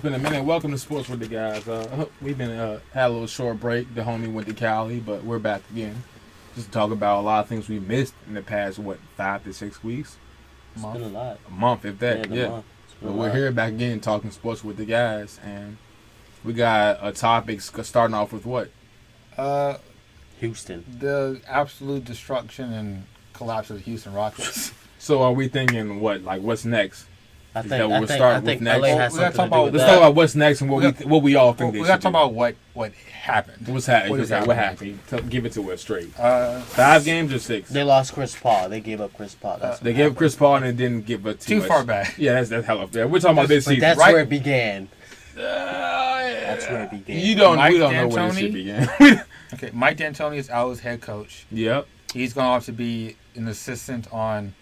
been a minute. Welcome to Sports with the Guys. We've been had a little short break. The homie went to Cali, but we're back again. Just to talk about a lot of things we missed in the past, 5 to 6 weeks? It's been a lot. A month, if that, yeah. But we're here back again talking sports with the guys, and we got a topic starting off with what? Houston. The absolute destruction and collapse of the Houston Rockets. So are we thinking what? Like, what's next? I Is think that what we're LA starting with has next? something to do with Let's that. talk about what's next and what we all think. We got to talk about what happened. What's happening? What happened? Give it to us straight. 5 games or 6? They lost Chris Paul. They gave up Chris Paul. They gave up Chris Paul and it didn't give up too much. far back. Yeah, that's hell up there. We're talking about this season. That's right? where it began. That's where it began. We don't know where this shit began. Okay, Mike D'Antoni is out as head coach. Yep. He's going to have to be an assistant on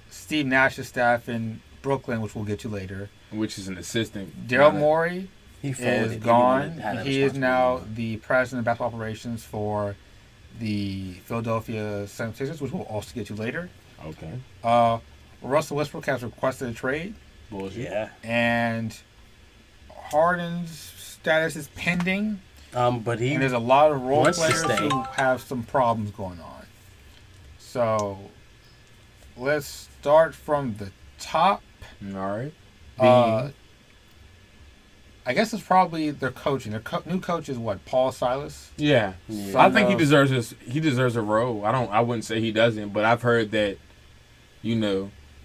Steve Nash's staff in Brooklyn, which we'll get to later. Which is an assistant. Daryl Morey is gone. He is now the president of basketball operations for the Philadelphia 76ers, which we'll also get to later. Okay. Russell Westbrook has requested a trade. Bullshit. Yeah. And Harden's status is pending. But and there's a lot of role wants to players stay. who have some problems going on. So let's start from the top. All right. I guess it's probably their coaching. Their new coach is what? Paul Silas. Yeah. So I think he deserves a role. I wouldn't say he doesn't, but I've heard that,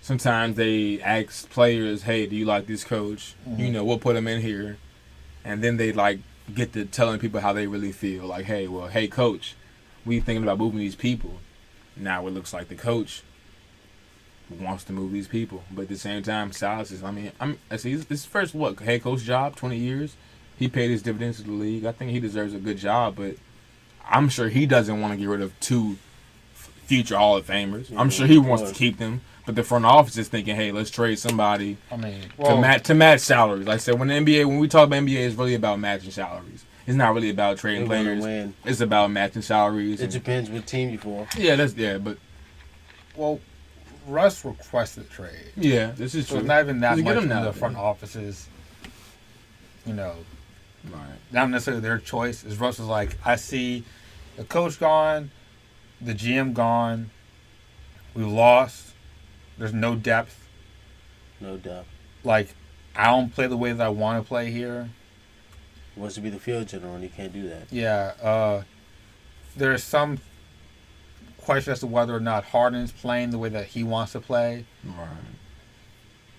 sometimes they ask players, "Hey, do you like this coach? Mm-hmm. We'll put him in here," and then they get to telling people how they really feel. Like, hey, coach, we thinking about moving these people. Now it looks like the coach wants to move these people, but at the same time, Silas is. This is his first head coach job, 20 years. He paid his dividends to the league. I think he deserves a good job, but I'm sure he doesn't want to get rid of 2 future Hall of Famers. I'm sure he wants to keep them, but the front office is thinking, hey, let's trade somebody to match salaries. Like I said, when we talk about NBA, it's really about matching salaries. It's not really about trading players. It's about matching salaries. It depends what team you're for. Yeah, but Russ requested a trade. Yeah, this is true. So it's not even that much in now, the front offices. Right. Not necessarily their choice. Is Russ was like, I see the coach gone, the GM gone, we lost. There's no depth. No depth. Like, I don't play the way that I want to play here. He wants to be the field general, and he can't do that. Yeah. There's some question as to whether or not Harden's playing the way that he wants to play. Right.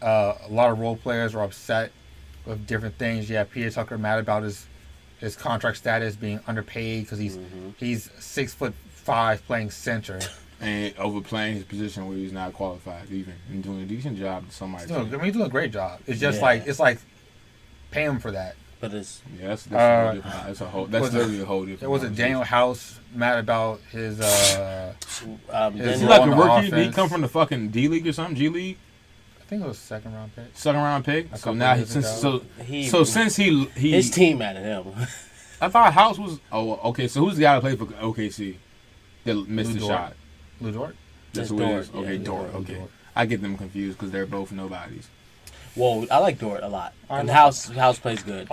A lot of role players are upset with different things. Yeah, Peter Tucker mad about his contract status being underpaid because he's 6'5" playing center. And overplaying his position where he's not qualified even and doing a decent job to somebody. He's doing a great job. It's just like pay him for that. But it's that's a whole different. That's literally a whole different. There was a Daniel House mad about his. He's like a rookie. Did he come from the fucking D League or something? G League. I think it was second round pick. So now since his team mad at him. I thought House was okay. So who's the guy that played for OKC that missed the shot? Lou Dort. That's who it is. Okay, Dort. Okay, I get them confused because they're both nobodies. Well, I like Dort a lot, and House plays good.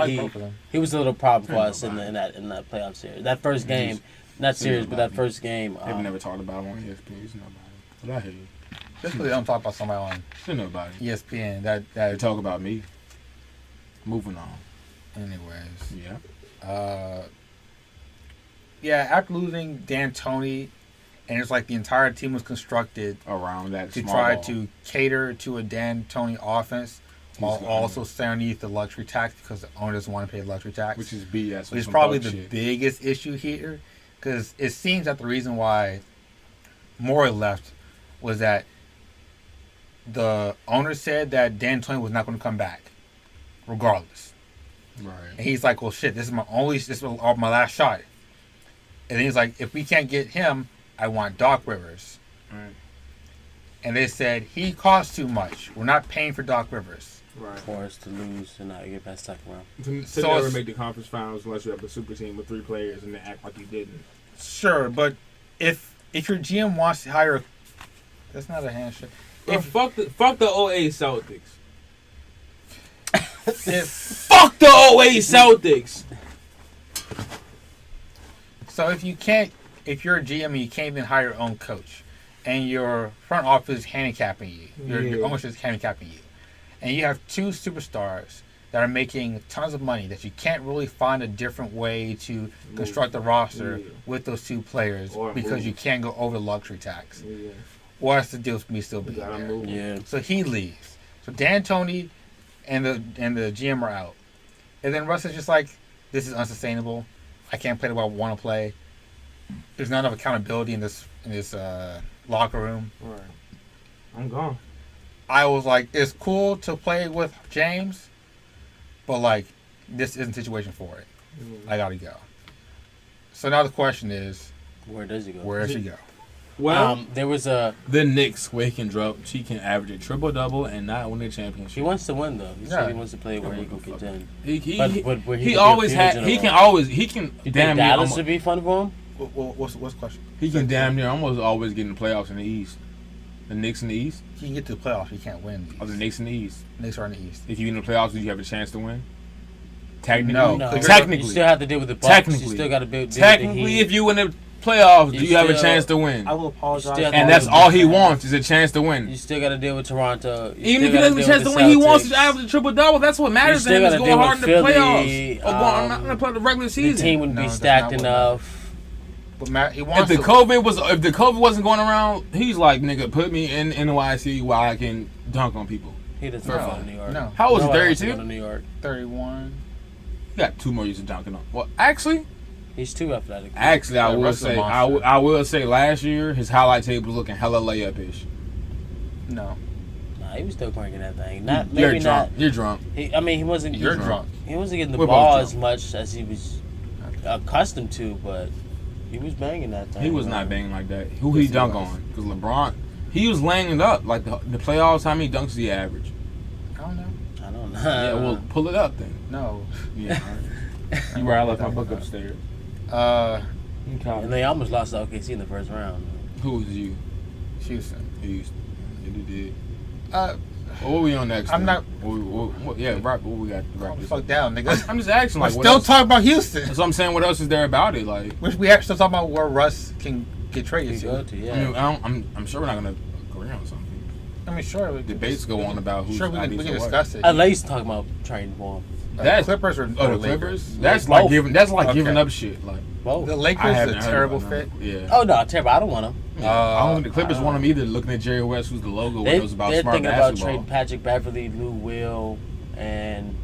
He was a little problem for us in that playoff series. That first game, not series, but that first game. They've never talked about him on ESPN. He's nobody. But I hear you. Just because they don't talk about somebody on nobody. ESPN, that they talk about me. Moving on. Anyways. Yeah. After losing D'Antoni, and it's like the entire team was constructed around that to try to cater to a D'Antoni offense, while also stay underneath the luxury tax because the owner doesn't want to pay the luxury tax. Which is BS. Which is probably the biggest issue here, because it seems that the reason why Morey left was that the owner said that D'Antoni was not going to come back, regardless. Right. And he's like, "Well, shit, this is my last shot." And then he's like, "If we can't get him, I want Doc Rivers." Right. And they said he costs too much. We're not paying for Doc Rivers. Right. For us to lose and not get past second round. To never make the conference finals unless you have a super team with 3 players and they act like you didn't. Sure, but if your GM wants to hire, that's not a handshake. Fuck the OA Celtics. Fuck the 08 Celtics. So if you're a GM and you can't even hire your own coach, and your front office is handicapping you, your ownership is handicapping you, and you have two superstars that are making tons of money that you can't really find a different way to construct the roster with those two players because you can't go over the luxury tax. What's the deal with me still being there? Yeah. So he leaves. So D'Antoni and the GM are out. And then Russ is just like, this is unsustainable. I can't play the way I want to play. There's not enough accountability in this locker room. Right. I'm gone. I was like, it's cool to play with James, but like, this isn't the situation for it. I gotta go. So now the question is, where does he go? Where does he go? Well, there was a the Knicks where he can average a triple double and not win a championship. He wants to win though. He said he wants to play where he can contend. He always had. He can. You damn think near Dallas would be fun for him? What's the question? He can damn near almost always get in the playoffs in the East. The Knicks in the East. He can get to the playoffs. He can't win. Oh, the Knicks in the East. Knicks are in the East. If you get in the playoffs, do you have a chance to win? Technically, no. Technically, you still have to deal with the Bucks. Technically, you still got to build. Technically, if you win the playoffs, do you have a chance to win? I will apologize. And that's all he wants is a chance to win. You still got to deal with Toronto. Even if he doesn't have a chance to win, he wants to average a triple double. That's what matters to him. Is going hard in the playoffs. Or going not play the regular season. The team wouldn't be stacked enough. But Matt, he wants if the COVID wasn't going around, he's like, nigga, put me in NYC where I can dunk on people. He doesn't go to New York. No. How old is he? 32? Go to New York. 31. He got 2 more years of dunking on. Well, actually, he's too athletic. Actually, I will say last year his highlight tape was looking hella layup-ish. No. Nah, he was still cranking that thing. You're drunk. You're drunk. He wasn't. You're drunk. He wasn't getting the ball as much as he was accustomed to, but he was banging that thing. He was not banging like that. Who he dunk on? Because LeBron, he was laying it up. Like the playoffs, how many dunks did he average? I don't know. Yeah, well, pull it up then. No. Yeah. You where I left my book upstairs. And they almost lost to OKC in the first round. Who was you? Houston. Yeah, you did. What are we on next? I'm not. What we got? Fuck down, nigga. I'm just asking. Like, we're still talking about Houston. That's what I'm saying. What else is there about it? Like, we are still talking about where Russ can get traded to. Yeah. I mean, I'm sure we're not gonna agree on something. I mean, sure. Debates go on about who's. Sure, we can discuss it. At least talking about trading for him. That's Clippers or the Clippers. That's like giving. That's like giving up shit. Like both. The Lakers is a terrible fit. Yeah. Oh no, terrible. I don't want him. I don't think the Clippers want him either. Looking at Jerry West, who's the logo, they're knows about thinking smart about basketball. trading Patrick Beverly, Lou Will, and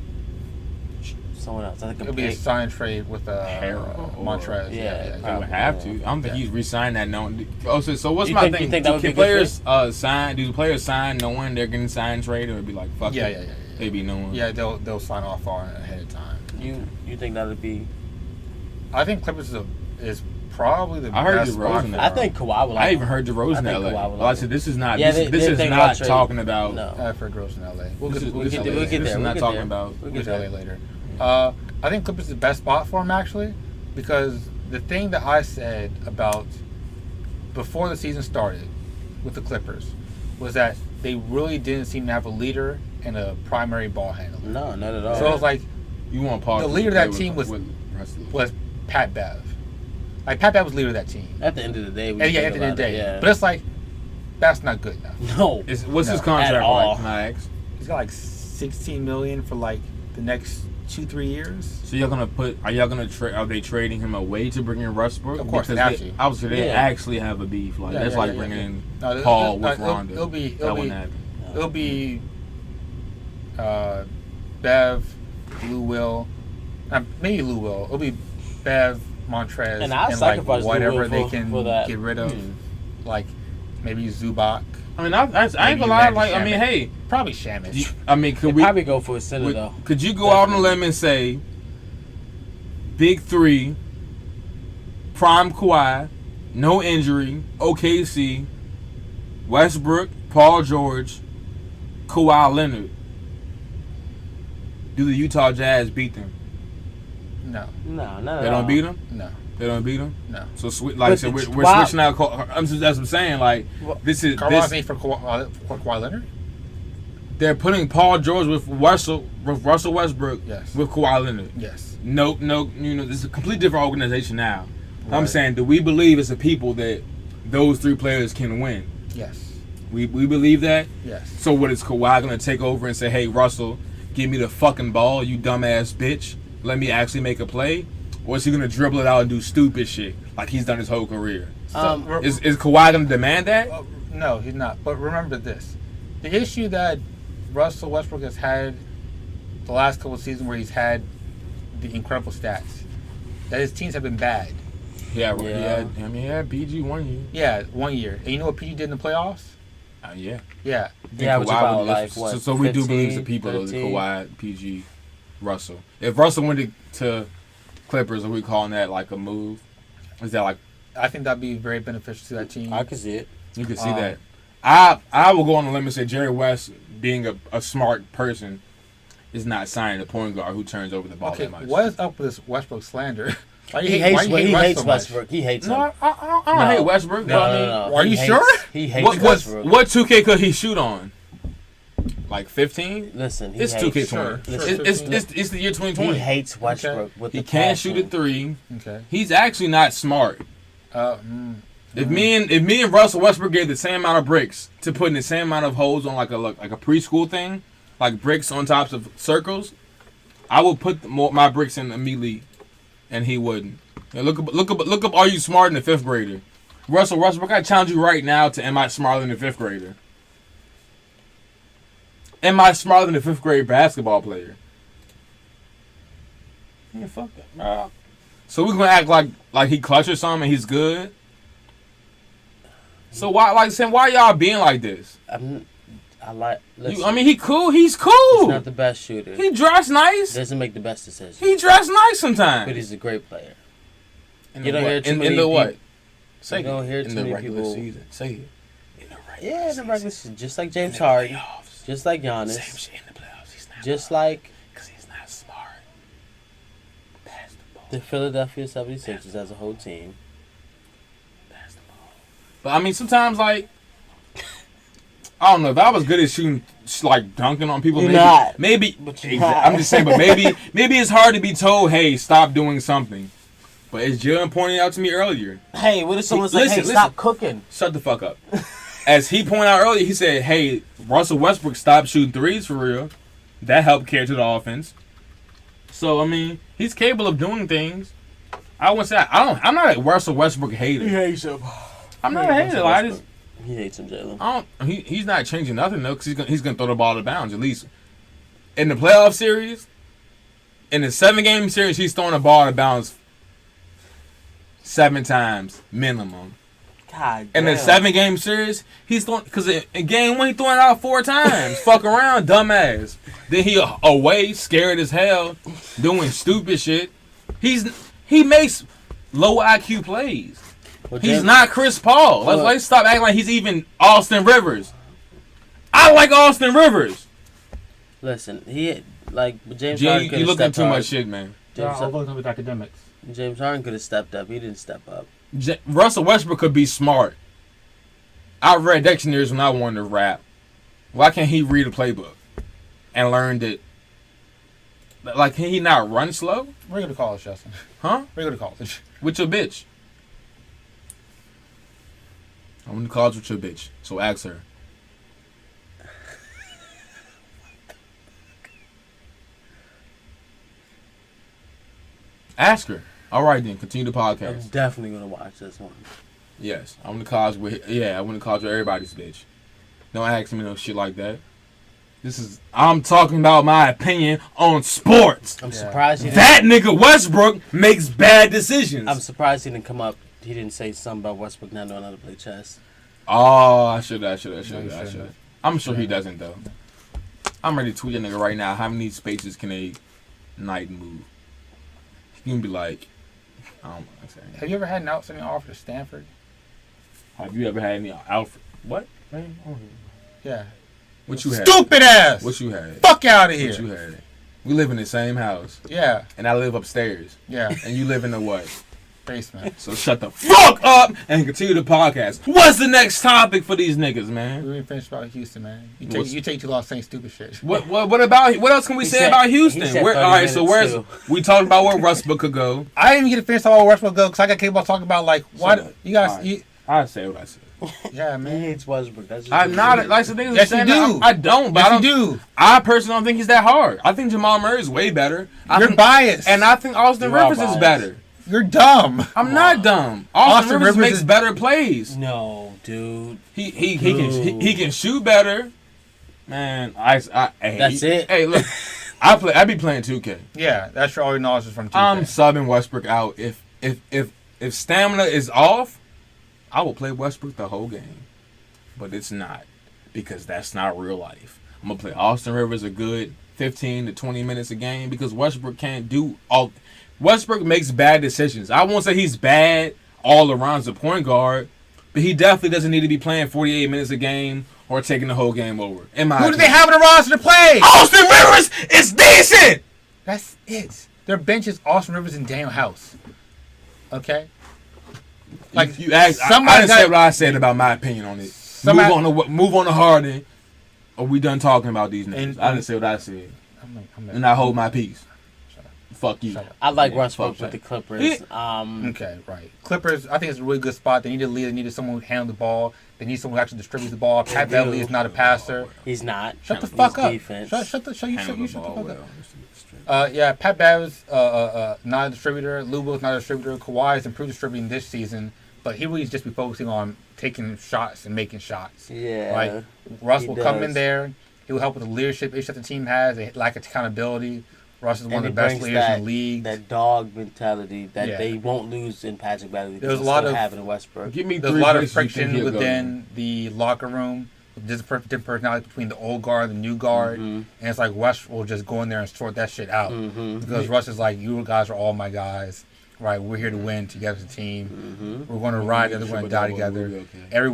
someone else. I think it'll be a sign trade with Montrez. Yeah, they would have to. I don't think he's re-signed that. No. So what's you my think, thing? Can players sign? Do the players sign knowing they're getting signed trade, or it'd be like fuck it? Yeah. They be knowing. Yeah, they'll sign off far ahead of time. You think that would be? I think Clippers is probably the I heard best DeRozan. I think Kawhi will. I even heard DeRozan in LA. Well, I said this is not. Yeah, this is not talking about. No, I've heard DeRozan in LA. We'll get there. This is not talking about. We'll get to LA later. I think Clippers is the best spot for him actually, because the thing that I said about before the season started with the Clippers was that they really didn't seem to have a leader and a primary ball handler. No, not at all. So it was like you want Paul. The leader of that team was Pat Bev. Like Pat Bev was leader of that team. At the end of the day, at the end of the day. But it's like that's not good enough. No. What's his contract like? Max? He's got like $16 million for like the next 2-3 years. So you're gonna put? Are y'all gonna trade? Are they trading him away to bring in Westbrook? Of course, they have to. Obviously, they actually have a beef. Like that's like bringing in Paul with Rondo. It'll be Bev, Lou Will, maybe Lou Will. It'll be Bev, Montrez, and I'll like whatever they can get rid of, like maybe Zubac. I mean, I ain't gonna lie. Like, I mean, hey, probably Shamus. I mean, could we probably go for a center though? Could you go out on a limb and say, big three, prime Kawhi, no injury, OKC, Westbrook, Paul George, Kawhi Leonard? Do the Utah Jazz beat them? No. They don't beat them? No. They don't beat them? No. So, like I said, we're switching out. That's what I'm saying. Like, this is. Carmelo for Kawhi Leonard? They're putting Paul George with Russell Westbrook Yes. with Kawhi Leonard. Yes. No, this is a completely different organization now. Right. I'm saying, do we believe as a people that those three players can win? Yes. We believe that? Yes. So what is Kawhi going to take over and say, hey, Russell, give me the fucking ball, you dumbass bitch. Let me actually make a play? Or is he going to dribble it out and do stupid shit like he's done his whole career? Is Kawhi going to demand that? No, he's not. But remember this. The issue that Russell Westbrook has had the last couple of seasons where he's had the incredible stats, that his teams have been bad. Yeah, right. He had PG 1 year. Yeah, 1 year. And you know what PG did in the playoffs? Yeah. Yeah. Yeah, which about so we do believe the people of the Kawhi, PG, Russell. If Russell went to Clippers, are we calling that like a move? Is that like? I think that'd be very beneficial to that team. I can see it. You can see that. I will go on the limb and say Jerry West, being a smart person, is not signing a point guard who turns over the ball that much. What is up with this Westbrook slander? He hates Westbrook. He hates him. No, I don't hate Westbrook. No. Are you sure? He hates Westbrook. What 2K could he shoot on? Like 15? Listen, it's 2K20. It's the year 2020. He hates Westbrook. He can't shoot a three. Okay. He's actually not smart. If me and Russell Westbrook gave the same amount of bricks to put in the same amount of holes on like a preschool thing, like bricks on tops of circles, I would put my bricks in immediately, and he wouldn't. Now look up. Are you smart than a fifth grader? Russell Westbrook, I challenge you right now to am I smarter than a fifth grader? Am I smarter than a fifth grade basketball player? Yeah, fuck that, bro. So we're gonna act like he clutch or something and he's good. So why y'all being like this? He cool. He's cool. He's not the best shooter. He dressed nice. Doesn't make the best decisions. He dressed nice sometimes. But he's a great player. You don't hear too many people. What? Say you don't hear too many people. Season. Say it. In the regular season. In the regular season. Just like James Harden. Just like Giannis. Same shit in the playoffs. He's not. Just like. Because he's not smart. Pass the ball. The Philadelphia 76ers as a whole team. Pass the ball. But I mean, sometimes like. I don't know if I was good at shooting, like dunking on people. You're not. Maybe. But you're not. I'm just saying, but maybe it's hard to be told, hey, stop doing something. But as Jalen pointed out to me earlier. Hey, what if someone's like, hey, stop cooking? Shut the fuck up. As he pointed out earlier, he said, hey, Russell Westbrook stopped shooting threes for real. That helped carry to the offense. So, I mean, he's capable of doing things. I wouldn't say I'm not a Russell Westbrook hater. He hates him. I'm not a hater. He hates him, Jalen. He's not changing nothing though, because he's gonna throw the ball out of bounds at least in the playoff series. In the 7-game series, he's throwing the ball out of bounds 7 times minimum. God in damn. the 7-game series, he's throwing because in game 1 he throwing it out 4 times. Fuck around, dumbass. Then he away, scared as hell, doing stupid shit. He makes low IQ plays. Well, he's not Chris Paul. Let's stop acting like he's even Austin Rivers. I like Austin Rivers. Listen, James Harden could you looking at too much shit, man. I'm looking with academics. James Harden could have stepped up. He didn't step up. Russell Westbrook could be smart. I read dictionaries when I wanted to rap. Why can't he read a playbook and learn that? Like, can he not run slow? Where you go to college, Justin? Huh? Where you go to college? With your bitch. I went to college with your bitch, so ask her. Ask her. All right, then. Continue the podcast. I'm definitely going to watch this one. Yes. I went to college with everybody's bitch. Don't ask me no shit like that. I'm talking about my opinion on sports. I'm surprised that nigga Westbrook makes bad decisions. I'm surprised he didn't come up. He didn't say something about Westbrook not knowing how to play chess. Oh, I should. I'm sure he doesn't, though. I'm ready to tweet a nigga right now. How many spaces can a knight move? He can be like, I don't know what I'm saying. Have you ever had an outstanding offer to Stanford? Have you ever had any Alfred? What? Yeah. What you had? Stupid ass! What you had? Fuck out of here! What you had? We live in the same house. Yeah. And I live upstairs. Yeah. And you live in the what? Basement. So shut the fuck up and continue the podcast. What's the next topic for these niggas, man? We didn't finish about Houston, man. You take too long saying stupid shit. What else can we say about Houston? All right, so we talked about where Westbrook could go. I didn't even get to finish about where Westbrook go because I got capable of talking about like what you guys. Right. I say what I said. Yeah, man. He hates Westbrook. That's just I'm not like some niggas yes, saying you do. I don't, but yes, I don't. You do. I personally don't think he's that hard. I think Jamal Murray is way better. You're biased, and I think Austin Rivers is better. You're dumb. I'm not dumb. Austin Rivers makes better plays. No, dude. He can shoot better. Man, That's it. Hey, look, I be playing 2K. Yeah, that's your only knowledge is from 2K. I'm subbing Westbrook out. If stamina is off, I will play Westbrook the whole game. But it's not, because that's not real life. I'm gonna play Austin Rivers a good 15 to 20 minutes a game because Westbrook can't do all. Westbrook makes bad decisions. I won't say he's bad all around as a point guard, but he definitely doesn't need to be playing 48 minutes a game or taking the whole game over. Who do they have in the roster to play? Austin Rivers is decent. That's it. Their bench is Austin Rivers and Daniel House. Okay. Like you asked, I didn't say what I said about my opinion on it. Move on to Harden. Or we done talking about these niggas? I didn't say what I said, and I hold my peace. Fuck you. I like Westbrook with the Clippers. Okay, right. Clippers, I think it's a really good spot. They need a leader. They need someone who can handle the ball. They need someone who actually distributes the ball. Pat Beverly is not a passer. He's not. Shut the fuck up. Defense. Shut the fuck up. Yeah, Pat Beverly's not a distributor. Lubo's not a distributor. Kawhi has improved distributing this season, but he really just be focusing on taking shots and making shots. Yeah. Right. Russ will come in there. He will help with the leadership issue that the team has. They lack accountability. Russ is one of the best leaders in the league. That dog mentality that they won't lose in Patrick Beverly. There's a lot of having in Westbrook. There's a lot of friction within the locker room. There's a different personality between the old guard and the new guard, and it's like Russ will just go in there and sort that shit out because Russ is like, you guys are all my guys. Right, we're here to win together as a team. We're going to ride together. We're going to die together. Okay. Every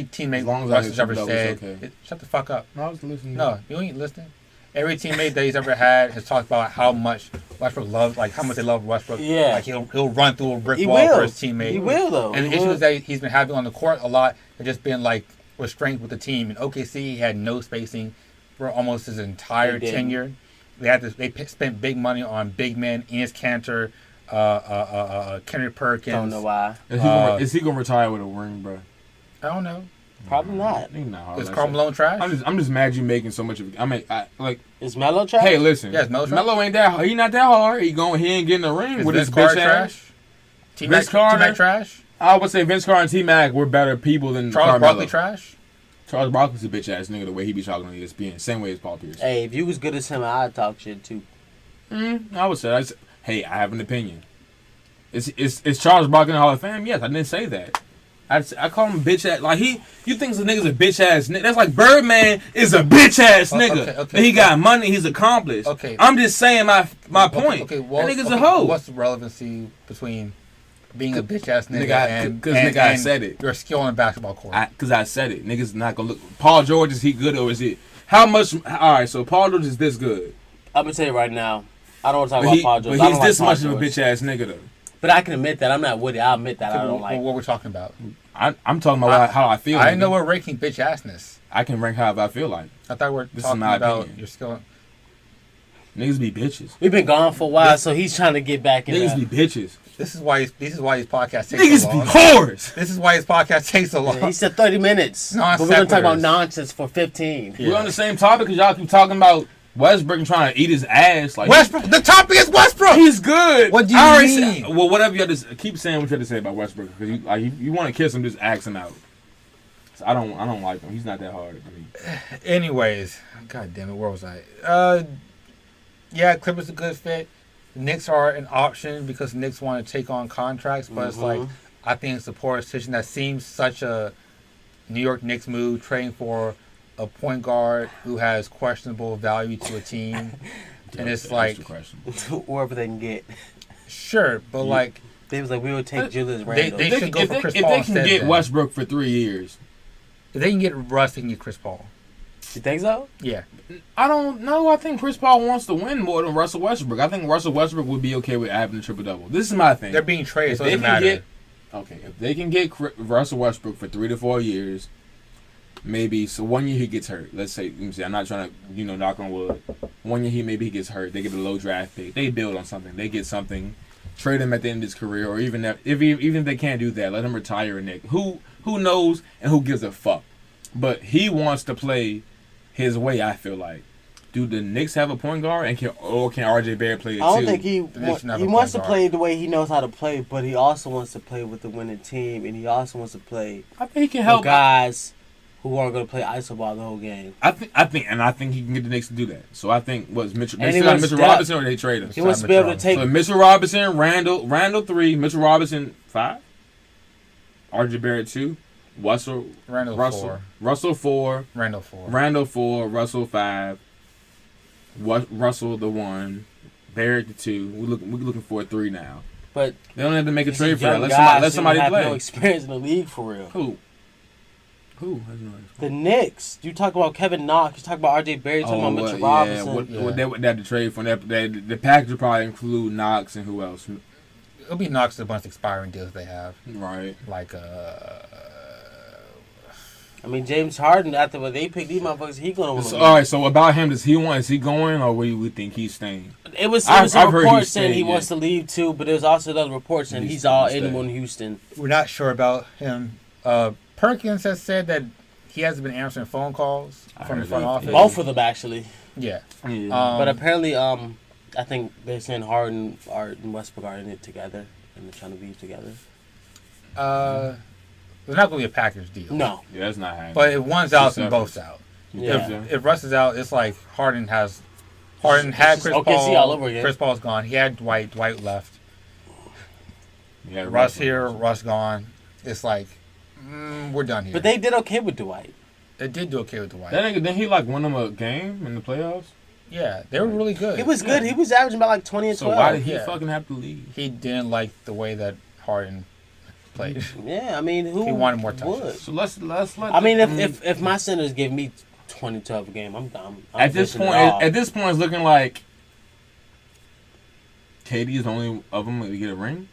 teammate Russ has ever said, shut the fuck up. No, I was listening. No, you ain't listening. Every teammate that he's ever had has talked about how much Westbrook loves, like how much they love Westbrook. Yeah. Like he'll run through a brick wall for his teammate. He will, though. And the issues that he's been having on the court a lot have just been like restraint with the team. In OKC, he had no spacing for almost his entire tenure. They spent big money on big men, Enes Kanter, Kendrick Perkins. Don't know why. Is he gonna retire with a ring, bro? I don't know. Probably not. Is Karl Malone trash? I'm just mad you making so much of it. I mean, is Melo trash? Hey, listen. Yes, Melo ain't that. He not that hard. He ain't getting the ring with his bitch ass. Vince Carter trash. I would say Vince Carter and T-Mac were better people than Charles Barkley trash. Charles Barkley's a bitch ass nigga the way he be talking on ESPN, same way as Paul Pierce. Hey, if you was good as him, I'd talk shit too. I would say. Hey, I have an opinion. Is Charles Barkley in the Hall of Fame? Yes, I didn't say that. I call him bitch ass. Like you think this nigga's a bitch ass nigga? That's like Birdman is a bitch ass nigga. Okay, he got money. He's accomplished. Okay, I'm just saying my point. Okay, well, that nigga's a hoe. What's the relevancy between being a bitch ass nigga and I said it? Your skill on the basketball court. Because I said it. Niggas not gonna look. Paul George, is he good or is it? How much? All right, so Paul George is this good. I'm gonna tell you right now. I don't want to talk about Paul George. But he's this much of a bitch ass nigga though. But I can admit that I'm not with it. I'll admit that I don't like. What we're talking about? I'm talking about how I feel. I know we're ranking bitch assness. I can rank however I feel like. I thought we were talking about opinion. Your skill. Niggas be bitches. We've been gone for a while, so he's trying to get back in. Niggas be bitches. This is why his podcast takes niggas so long. Niggas be whores. This is why his podcast takes so long. Yeah, he said 30 minutes. But we're gonna talk about nonsense for 15. Yeah. We're on the same topic because y'all keep talking about Westbrook and trying to eat his ass. Like Westbrook, the topic is Westbrook. He's good. What do you mean? Well, whatever you have to keep saying what you have to say about Westbrook because you want to kiss him, just ask him out. So I don't like him. He's not that hard. I mean. Anyways, god damn it, where was I? Yeah, Clippers a good fit. The Knicks are an option because the Knicks want to take on contracts, but it's like I think it's a poor decision. That seems such a New York Knicks move, trading for a point guard who has questionable value to a team, and it's like wherever they can get. Sure, but like they was like we would take Julius Randle. They should Chris Paul. If they can get Westbrook for 3 years, if they can get Russ, they can get Chris Paul. You think so? Yeah. I don't know. I think Chris Paul wants to win more than Russell Westbrook. I think Russell Westbrook would be okay with having a triple-double. This is my thing. They're being traded, If so they it doesn't can matter. if they can get Russell Westbrook for 3 to 4 years, maybe. So 1 year he gets hurt. Let's say, I'm not trying to, knock on wood. 1 year he gets hurt. They get a low draft pick. They build on something. They get something. Trade him at the end of his career, or even if they can't do that, let him retire. Nick, who knows and who gives a fuck? But he wants to play his way. I feel like. Do the Knicks have a point guard, and can RJ Barrett play it too? I don't think he He wants to play the way he knows how to play, but he also wants to play with the winning team, and he also wants to play. I think he can help guys who aren't going to play iso ball the whole game. I think he can get the Knicks to do that. So I think Mitchell. They And he still got wants Mitchell depth. Robinson, or they trade him. He wants to be able to take. So Mitchell Robinson, Randall 3, Mitchell Robinson 5, RJ Barrett 2, Russell 4. Russell 4, Randall 4. Randall 4, Russell 5, Russell the 1, Barrett the 2. We're looking for a 3 now. But they don't have to make a these trade for that. young Let guys somebody who have play. no experience in the league for real. Who has no experience? The Knicks. You talk about Kevin Knox. You talk about RJ Barrett. You talk about Mitchell Robinson. What they would have to trade for that? The package would probably include Knox and who else? It'll be Knox to a bunch of expiring deals they have. Right. Like I mean, James Harden, after what they picked these motherfuckers, he going to win. All right, so about him, is he going, or we think he's staying? It was I've a heard report he's saying he staying, wants to leave too, but there's also another report saying he's all in on Houston. we're not sure about him. Perkins has said that he hasn't been answering phone calls from the front office. Both of them, actually. Yeah. But apparently, I think they're saying Harden and Westbrook are in it together, and they're trying to be together. There's not going to be a package deal. No. Yeah, that's not happening. But if one's out, then both's out. Yeah. If Russ is out, it's like Harden had Chris Paul. OKC all over again. Chris Paul's gone. He had Dwight. Dwight left. Yeah, Russ here. Russ gone. It's like we're done here. But they did okay with Dwight. They did do okay with Dwight. That nigga, didn't he win them a game in the playoffs? Yeah, they were really good. He was good. He was averaging about like 20 and 12. So why did he fucking have to leave? He didn't like the way that Harden played. Yeah, I mean, who He wanted more touches. would? So let's let. I mean, if my centers give me 20-12 a game, I'm done. At this point, it's looking like KD is the only of them to get a ring.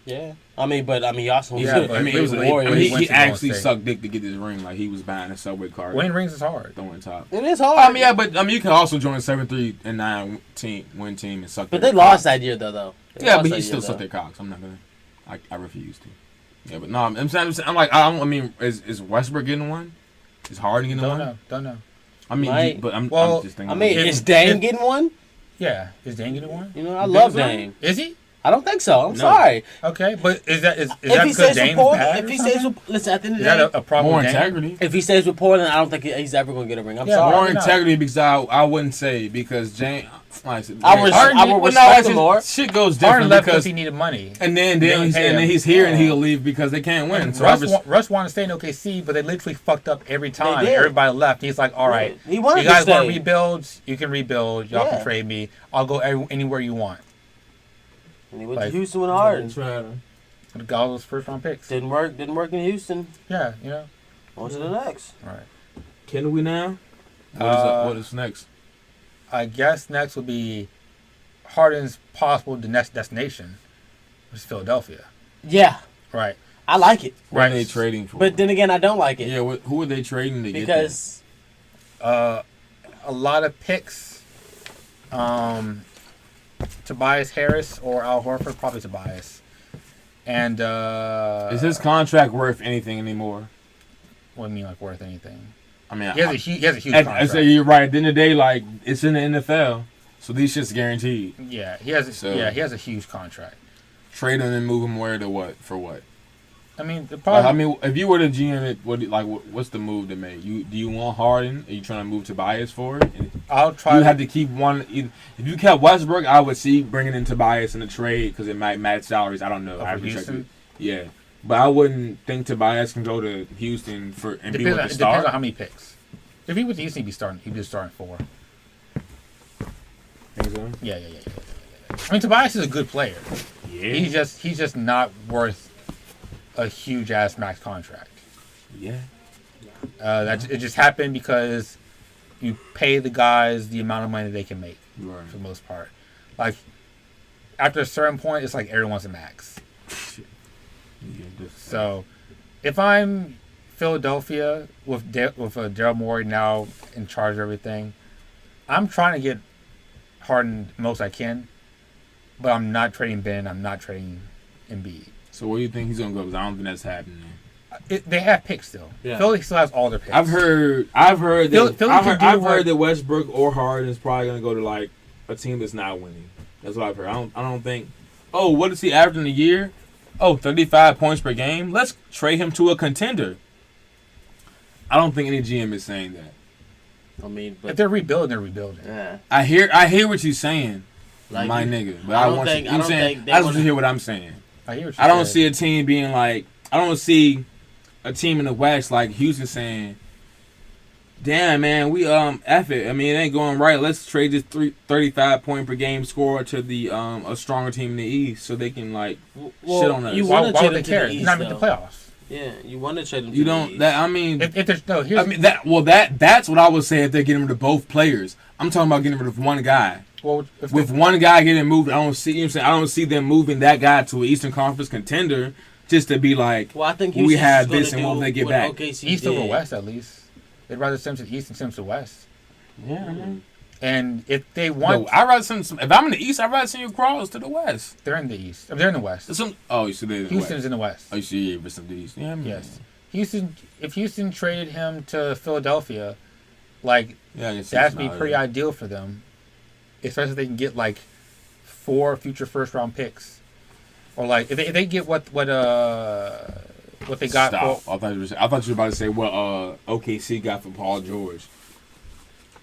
Yeah. I mean, he also was Yeah, a but I mean, it was warrior. he actually sucked dick to get this ring. Like he was buying a Subway card. Winning rings is hard. Throwing top. It is hard. I mean, yeah, but you can also join a 7-3-9 win team and suck. But they lost that year, though. Yeah, but he still sucked their cocks. I'm not gonna. I refuse to. Yeah, but no, I'm saying I mean, is Westbrook getting one? Is Harden getting one? Don't know. I mean, Right. but I'm just thinking. I mean, is Dame getting one? Yeah, is Dame getting one? You know, I love Dame. Is he? I don't think so. I'm sorry. Okay, but is that If he because stays with Dame's Portland, bad? if he stays with, listen, at the end of Is the day, that a problem? more with Dame? integrity. if he stays with Portland, I don't think he's ever going to get a ring. I'm Yeah, sorry. More Why not? integrity because I wouldn't say because James. I would respect him more. Shit goes Harden different left because because he needed money. and then he's here and he'll leave because they can't win. And So Russ wanted to stay in OKC, but they literally fucked up every time. did. Everybody left. He's like, all right, He wanted you guys to want stay. to rebuild? You can rebuild. Y'all Yeah. can trade me. I'll go anywhere you want. And he went Like- to Houston with Harden. And got all those first round picks. Didn't work in Houston. Yeah, you know. On to the next. All right. can we now? What is next? I guess next would be Harden's possible next destination, which is Philadelphia. Yeah, Right. I like it. What are they trading for? But then again, I don't like it. yeah, who are they trading to get? Because A lot of picks. Tobias Harris or Al Horford, probably Tobias. And Is his contract worth anything anymore? what do you mean, like worth anything? I mean, He has a huge I contract. say you're right. At the end of the day, like it's in the NFL, so these shit's guaranteed. Yeah, he has. So- He has a huge contract. Trade him and move him where to what for what? I mean, the problem. I mean, if you were the GM, what's the move to make? Do you want Harden? Are you trying to move Tobias for it? I'll try. You have to keep one. If you kept Westbrook, I would see bringing in Tobias in the trade because it might match salaries. I don't know. I Over haven't checked Houston? it. Yeah, but I wouldn't think Tobias can go to Houston be with the Depends start. on how many picks. If he was Houston, he'd be starting. He'd be starting 4. Think so? Yeah. I mean, Tobias is a good player. Yeah. He's just not worth a huge ass max contract. Yeah. It just happened because you pay the guys the amount of money they can make Right. for the most part. Like after a certain point, it's like everyone's a max. Yeah, So if I'm Philadelphia with Daryl Morey now in charge of everything, I'm trying to get Harden most I can, but I'm not trading Ben. I'm not trading Embiid. So where do you think he's gonna go? Because I don't think that's happening. They have picks still. Yeah. Philly still has all their picks. I've heard Philly can do that Westbrook or Harden is probably gonna go to like a team that's not winning. That's what I've heard. I don't think. Oh, what is he averaging a year? Oh, 35 points per game. Let's trade him to a contender. I don't think any GM is saying that. I mean, but if they're rebuilding, they're rebuilding. yeah, I hear what you're saying, like my nigga. But I I don't want think- you. I I'm don't saying think they I just wanna- want to hear what I'm saying. I hear what you I don't said. see a team being like. I don't see a team in the West like Houston saying, "Damn, man, we F it. I mean, it ain't going right. Let's trade this 35 point per game scorer to the a stronger team in the East so they can like shit on us." You Why, want to why trade would him they to care? the He's East, not making the though. playoffs. Yeah, you want to trade him. You to don't. The East. That I mean. If there's no, here's I mean that's what I would say if they're getting rid of both players. I'm talking about getting rid of one guy. well, if With one guy getting moved, I don't see. You know what I'm saying? I don't see them moving that guy to an Eastern Conference contender just to be like, Well, I think we Houston's have gonna this and do what they get what back. OKC East did. over West at least. They'd rather Simpson East and Simpson West. yeah. Man. And if they want, No, I rather send some. If I'm in the East, I'd rather send you across to the West. they're in the East. They're in the West. Oh, you see they're in the Houston's West. in the West. Oh, you see, yeah, but some of the East. Yeah, I mean, Yes. Houston. If Houston traded him to Philadelphia, like Yeah, I guess that'd be pretty ideal for them, especially if they can get like 4 future first round picks, or like if they get what they got. Stop. For, I thought you were about to say what OKC got for Paul George.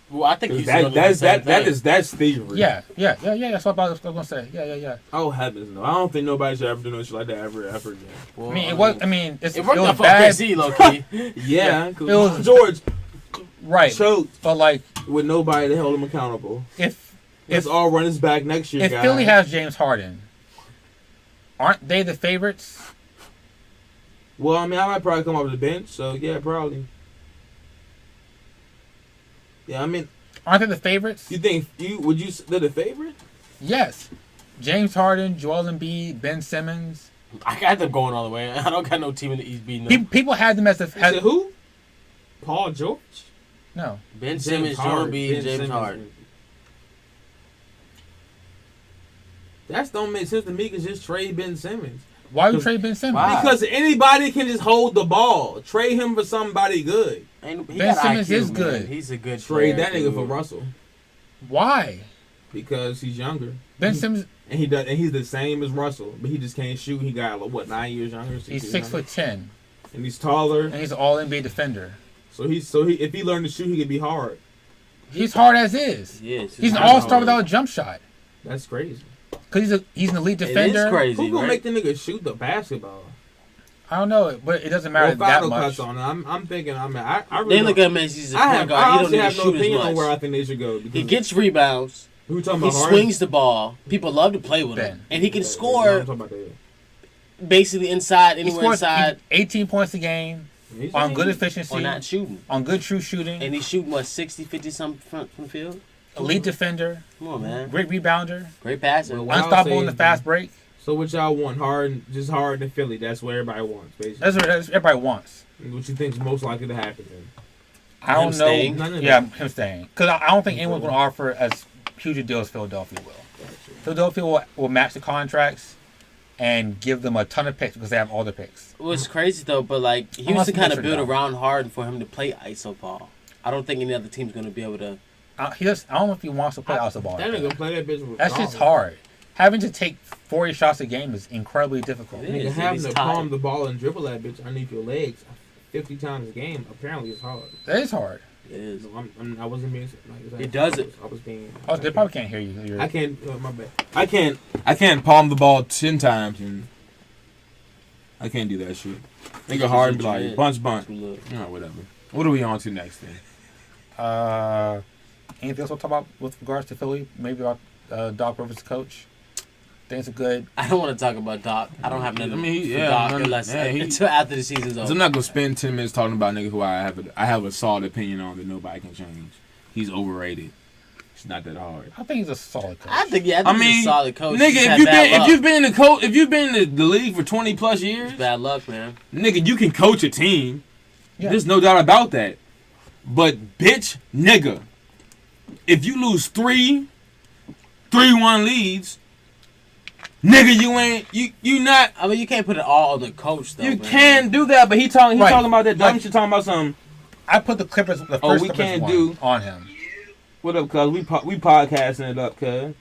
Well, I think Houston's gonna do the same thing. That's theory. yeah. That's what I was gonna say. Yeah. Oh heavens no! I don't think nobody should ever do no shit like that ever again. Well, I mean, it was. I mean, it It worked was out for bad, OKC, low key. Yeah, It because was- George right? choked But like, with nobody to hold him accountable. if Let's all run his back next year, if guys. Philly has James Harden, aren't they the favorites? Well, I mean, I might probably come off the bench, so yeah, probably. Yeah, I mean, Aren't they the favorites? you think they're the favorite? Yes. James Harden, Joel Embiid, Ben Simmons. I got them going all the way. I don't got no team in the East beating them. People had them as the. You said who? Paul George. No. Ben Simmons, Joel Embiid, Ben James Simmons. Harden. That don't make sense to me. Cause just trade Ben Simmons. Why would you trade Ben Simmons? Why? Because anybody can just hold the ball. Trade him for somebody good. And he Ben got Simmons IQ, is man. good. He's a good Trade player, that nigga dude. for Russell Why? because he's younger. Ben Simmons, And he's the same as Russell, but he just can't shoot. He got 9 years younger. 6 he's years 6'10", younger. And he's taller. and he's an All NBA defender. So he if he learned to shoot, he could be hard. He's hard as is. Yes, He's an hard. all-star without a jump shot. That's crazy. Because he's an elite It is defender. crazy, Who gonna right? make the nigga shoot the basketball? I don't know, but it doesn't matter Well, that Fido much. cuts on it. I'm thinking. I really They look don't- at him as he's a I point have. guard. I He don't honestly need have to no shoot as opinion on much. where I think they should go. He because- gets rebounds. Who we talking He about? Harden? swings the ball. People love to play with him, Ben. and he can Yeah, I'm score talking about that. basically inside, He anywhere scores inside, 18 points a game He's on good he's- efficiency, or not shooting. on good true shooting, And he's shooting what 60, 50 something from the field. elite defender, Come on, man. great rebounder, Great passer. Well, I'll unstoppable say in the is- fast break. So what y'all want? Harden, just Harden and Philly. That's what everybody wants, basically. That's what everybody wants. What you think is most likely to happen then? I don't Him know. staying? None of Yeah, them. him staying. Because I don't think anyone's going to offer as huge a deal as Philadelphia will. Philadelphia will match the contracts and give them a ton of picks because they have all the picks. It was crazy though, but like Unless Houston he kind gets of it built done. around Harden for him to play iso ball. I don't think any other team's gonna be able to. I don't know if he wants to play out the ball. That like nigga that. play that bitch with That's just hard. Having to take 40 shots a game is incredibly difficult. It Nigga is, having he's to tired. palm the ball and dribble that bitch underneath your legs 50 times a game. Apparently, it's hard. That is hard. It is. I wasn't being. He does it. I was being. Oh, they probably can't hear you. I can't. My bad. I can't palm the ball 10 times and I can't do that shit. Nigga Harden be like bunch. Look. No, whatever. What are we on to next then? Anything else we'll talk about with regards to Philly? Maybe about Doc Rivers' coach? Things are good. I don't want to talk about Doc. I don't have nothing I mean, for yeah, Doc man, unless yeah, he- until after the season's So over. I'm not gonna spend 10 minutes talking about niggas who I have a solid opinion on that nobody can change. he's overrated. It's not that hard. I think he's a solid coach. I think he's a solid coach. Nigga, if you've been in the league for 20 plus years, it's bad luck, man. Nigga, you can coach a team. Yeah. There's no doubt about that. But bitch, nigga, if you lose 3-1 leads, nigga, you not. I mean, you can't put it all on the coach, though. You man. can do that, but he talking about that dumb Like, shit, talking about something. I put the Clippers, the first we Clippers can't one do- on him. What up, cuz? We podcasting it up, cuz.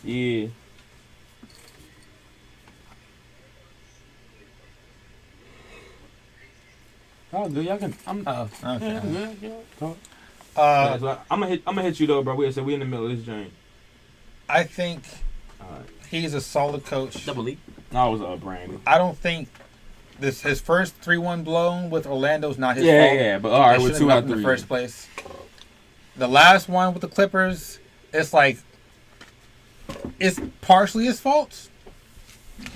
Yeah. Oh, good. Y'all can. I'm. Okay. Yeah, good. Yeah. Talk. Uh, So I'm gonna hit you though, bro. We in the middle of this joint. I think All right. he's a solid coach. Double E. I was Brandon. I don't think his first 3-1 blown with Orlando's not his Yeah, fault. yeah, but all right, They with shouldn't 2 have out in of 3 the first place. The last one with the Clippers, it's like it's partially his fault.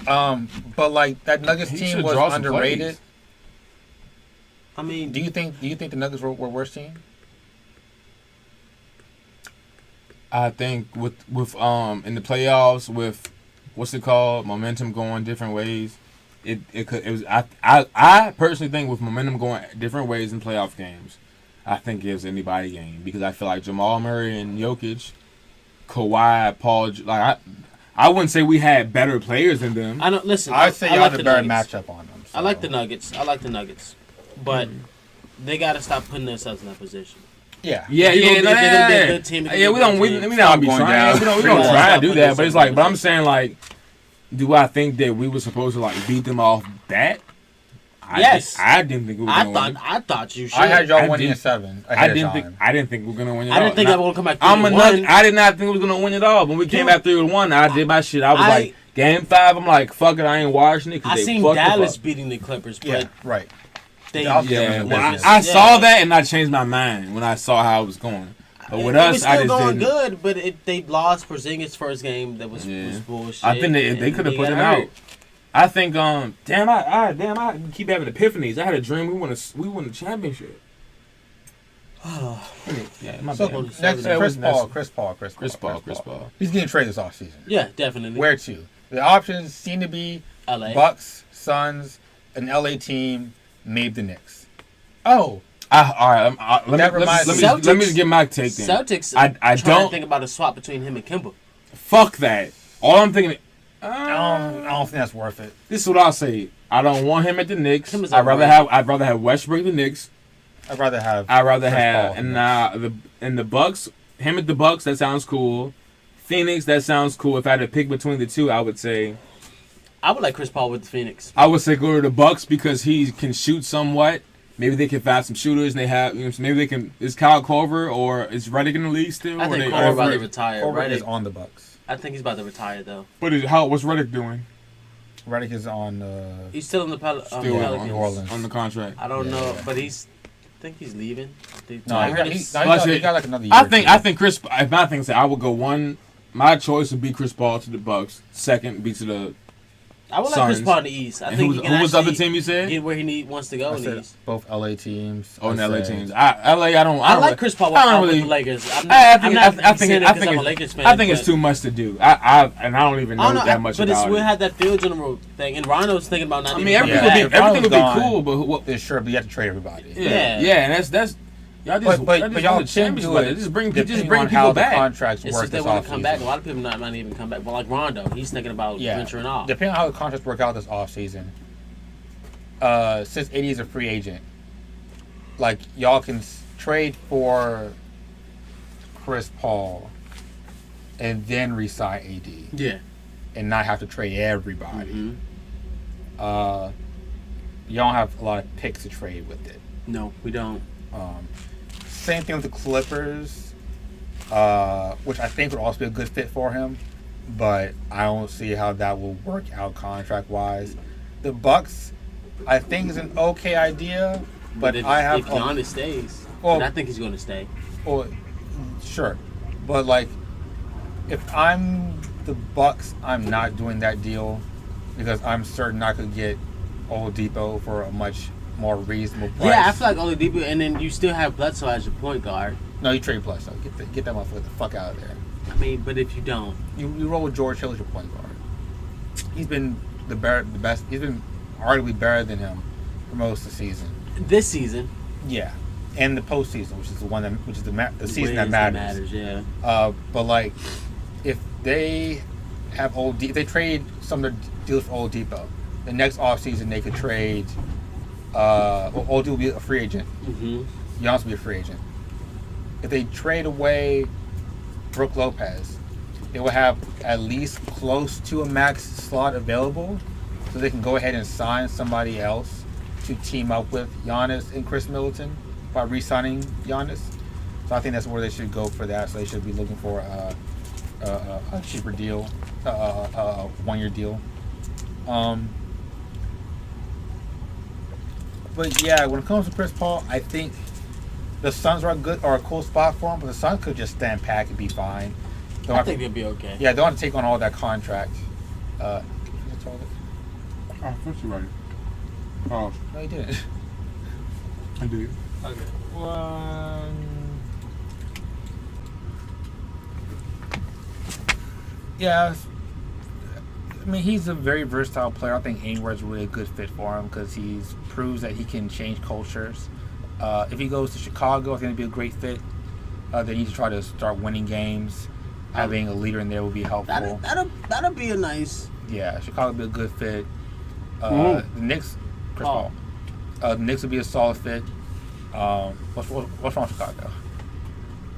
But like that Nuggets He team should was draw some underrated. plays. I mean, Do you think the Nuggets were worse team? I think with in the playoffs with what's it called, momentum going different ways. I personally think with momentum going different ways in playoff games, I think it gives anybody a game because I feel like Jamal Murray and Jokic, Kawhi, Paul, like I wouldn't say we had better players than them. I don't listen. I'd say y'all like had a the better Nuggets. matchup on them. I like the Nuggets, but they got to stop putting themselves in that position. Yeah. Yeah, They're gonna be a good team, they're yeah. gonna We be a good don't. We team. not be Stop going trying. down. We don't Stop try to do putting that. But it's like, but I'm themselves saying like, do I think that we were supposed to like beat them off bat? Yes. I didn't think we were gonna win. I thought you should. I had y'all I winning did- in 7. I didn't think we were gonna win it all. I didn't think I was gonna come back. I'm a 3-1. nut. I did not think we was gonna win it all. When we came back 3-1, I did my shit. I was I- like, game 5. I'm like, fuck it. I ain't watching it. 'Cause I they seen fucked Dallas us up. beating the Clippers, but Yeah, right. they. I'll give Yeah, them well, business. I saw that and I changed my mind when I saw how it was going. But with it us, was I still just going didn't. good, but they lost Porzingis' first game. That was bullshit. I think they and could have he put got him hurt. out. I think I keep having epiphanies. I had a dream we won the championship. Yeah, my So bad. next, Yeah, Chris Paul. Chris Paul. He's getting traded this offseason. Yeah, definitely. Where to? The options seem to be LA. Bucks, Suns, an LA team, maybe the Knicks. Oh, All right. Let me Celtics- get my take then. Celtics. I trying don't to think about a swap between him and Kimba. fuck that. All I'm thinking. I don't think that's worth it. This is what I'll say. I don't want him at the Knicks. Him is I'd rather have Westbrook at the Knicks. I'd rather have. Chris Paul. and the Bucks. Him at the Bucks. That sounds cool. Phoenix. That sounds cool. If I had to pick between the two, I would say I would like Chris Paul with the Phoenix. go to the Bucks because he can shoot somewhat. Maybe they can find some shooters. And they have maybe they can. Is Kyle Korver or is Redick in the league still? I or think they Korver about over to it? retire. Korver is Redick, on the Bucks. I think he's about to retire though. What's Redick doing? Redick is on. He's still in the Still Pelicans. on New Orleans. on the contract. I don't know, Yeah. but I think he's leaving. No, I he heard he got like another year. I think Chris. If my thing said, I would go one. My choice would be Chris Paul to the Bucks. Second be to the. I would like Chris Suns. Paul in the East. I And think who he can was the other actually team you said? get where he wants to go I in the said East. both LA teams. Oh, in I LA said- teams. LA. I don't. I like Chris Paul I don't with really- the Lakers. I'm I not think saying it I 'cause think I'm a it's- Lakers fan. I think it's but- too much to do. I don't even know I don't know, that much but about we it. had that field general thing, and Rondo's thinking about not. I mean, even coming everything back. would be Rondo's cool, but what? Yeah, sure, but you have to trade everybody. Yeah. Yeah, and that's y'all just But y'all y'all won the can championship do with it. it. Just bring depending people on how the back. contracts It's work if they this want to come back. A offseason. lot of people not even come back. But like Rondo, he's thinking about venturing off. Depending on how the contracts work out this offseason. Since AD is a free agent, like y'all can trade for Chris Paul and then re-sign AD Yeah. and not have to trade everybody. Mhm. You don't have a lot of picks to trade with it. No, we don't. Same thing with the Clippers, which I think would also be a good fit for him, but I don't see how that will work out contract-wise. The Bucks, I think, is an okay idea, but if, I have if Giannis stays, Well- and I think he's going to stay. well, sure, but like, if I'm the Bucks, I'm not doing that deal because I'm certain I could get Oladipo for a much more reasonable price. Yeah, I feel like Oladipo, and then you still have Bledsoe as your point guard. No, you trade Bledsoe. Get that motherfucker the fuck out of there. I mean, but if you don't, you roll with George Hill as your point guard. He's been the best. He's been arguably better than him for most of the season. This season, yeah, and the postseason, which is the season that matters. Yeah. But like, if they have if they trade some of their deals for Oladipo, the next offseason they could trade. Oladipo will be a free agent. Mm-hmm. Giannis will be a free agent. If they trade away Brook Lopez, they will have at least close to a max slot available, so they can go ahead and sign somebody else to team up with Giannis and Chris Middleton by re-signing Giannis. So I think that's where they should go for that. So they should be looking for a cheaper deal, a one-year deal. But yeah, when it comes to Chris Paul, I think the Suns are a cool spot for him, but the Suns could just stand pat and be fine. I think they'll be okay. Yeah, they don't want to take on all that contract. Oh, first you're right. Oh, no, he didn't. I do. Okay. Yeah, I mean, he's a very versatile player. I think anywhere's really a good fit for him because he proves that he can change cultures. If he goes to Chicago, I think it'd be a great fit. They need to try to start winning games. Having a leader in there would be helpful. That'll be a nice. Yeah, Chicago would be a good fit. The Knicks, Chris Paul. The Knicks would be a solid fit. What's wrong with Chicago?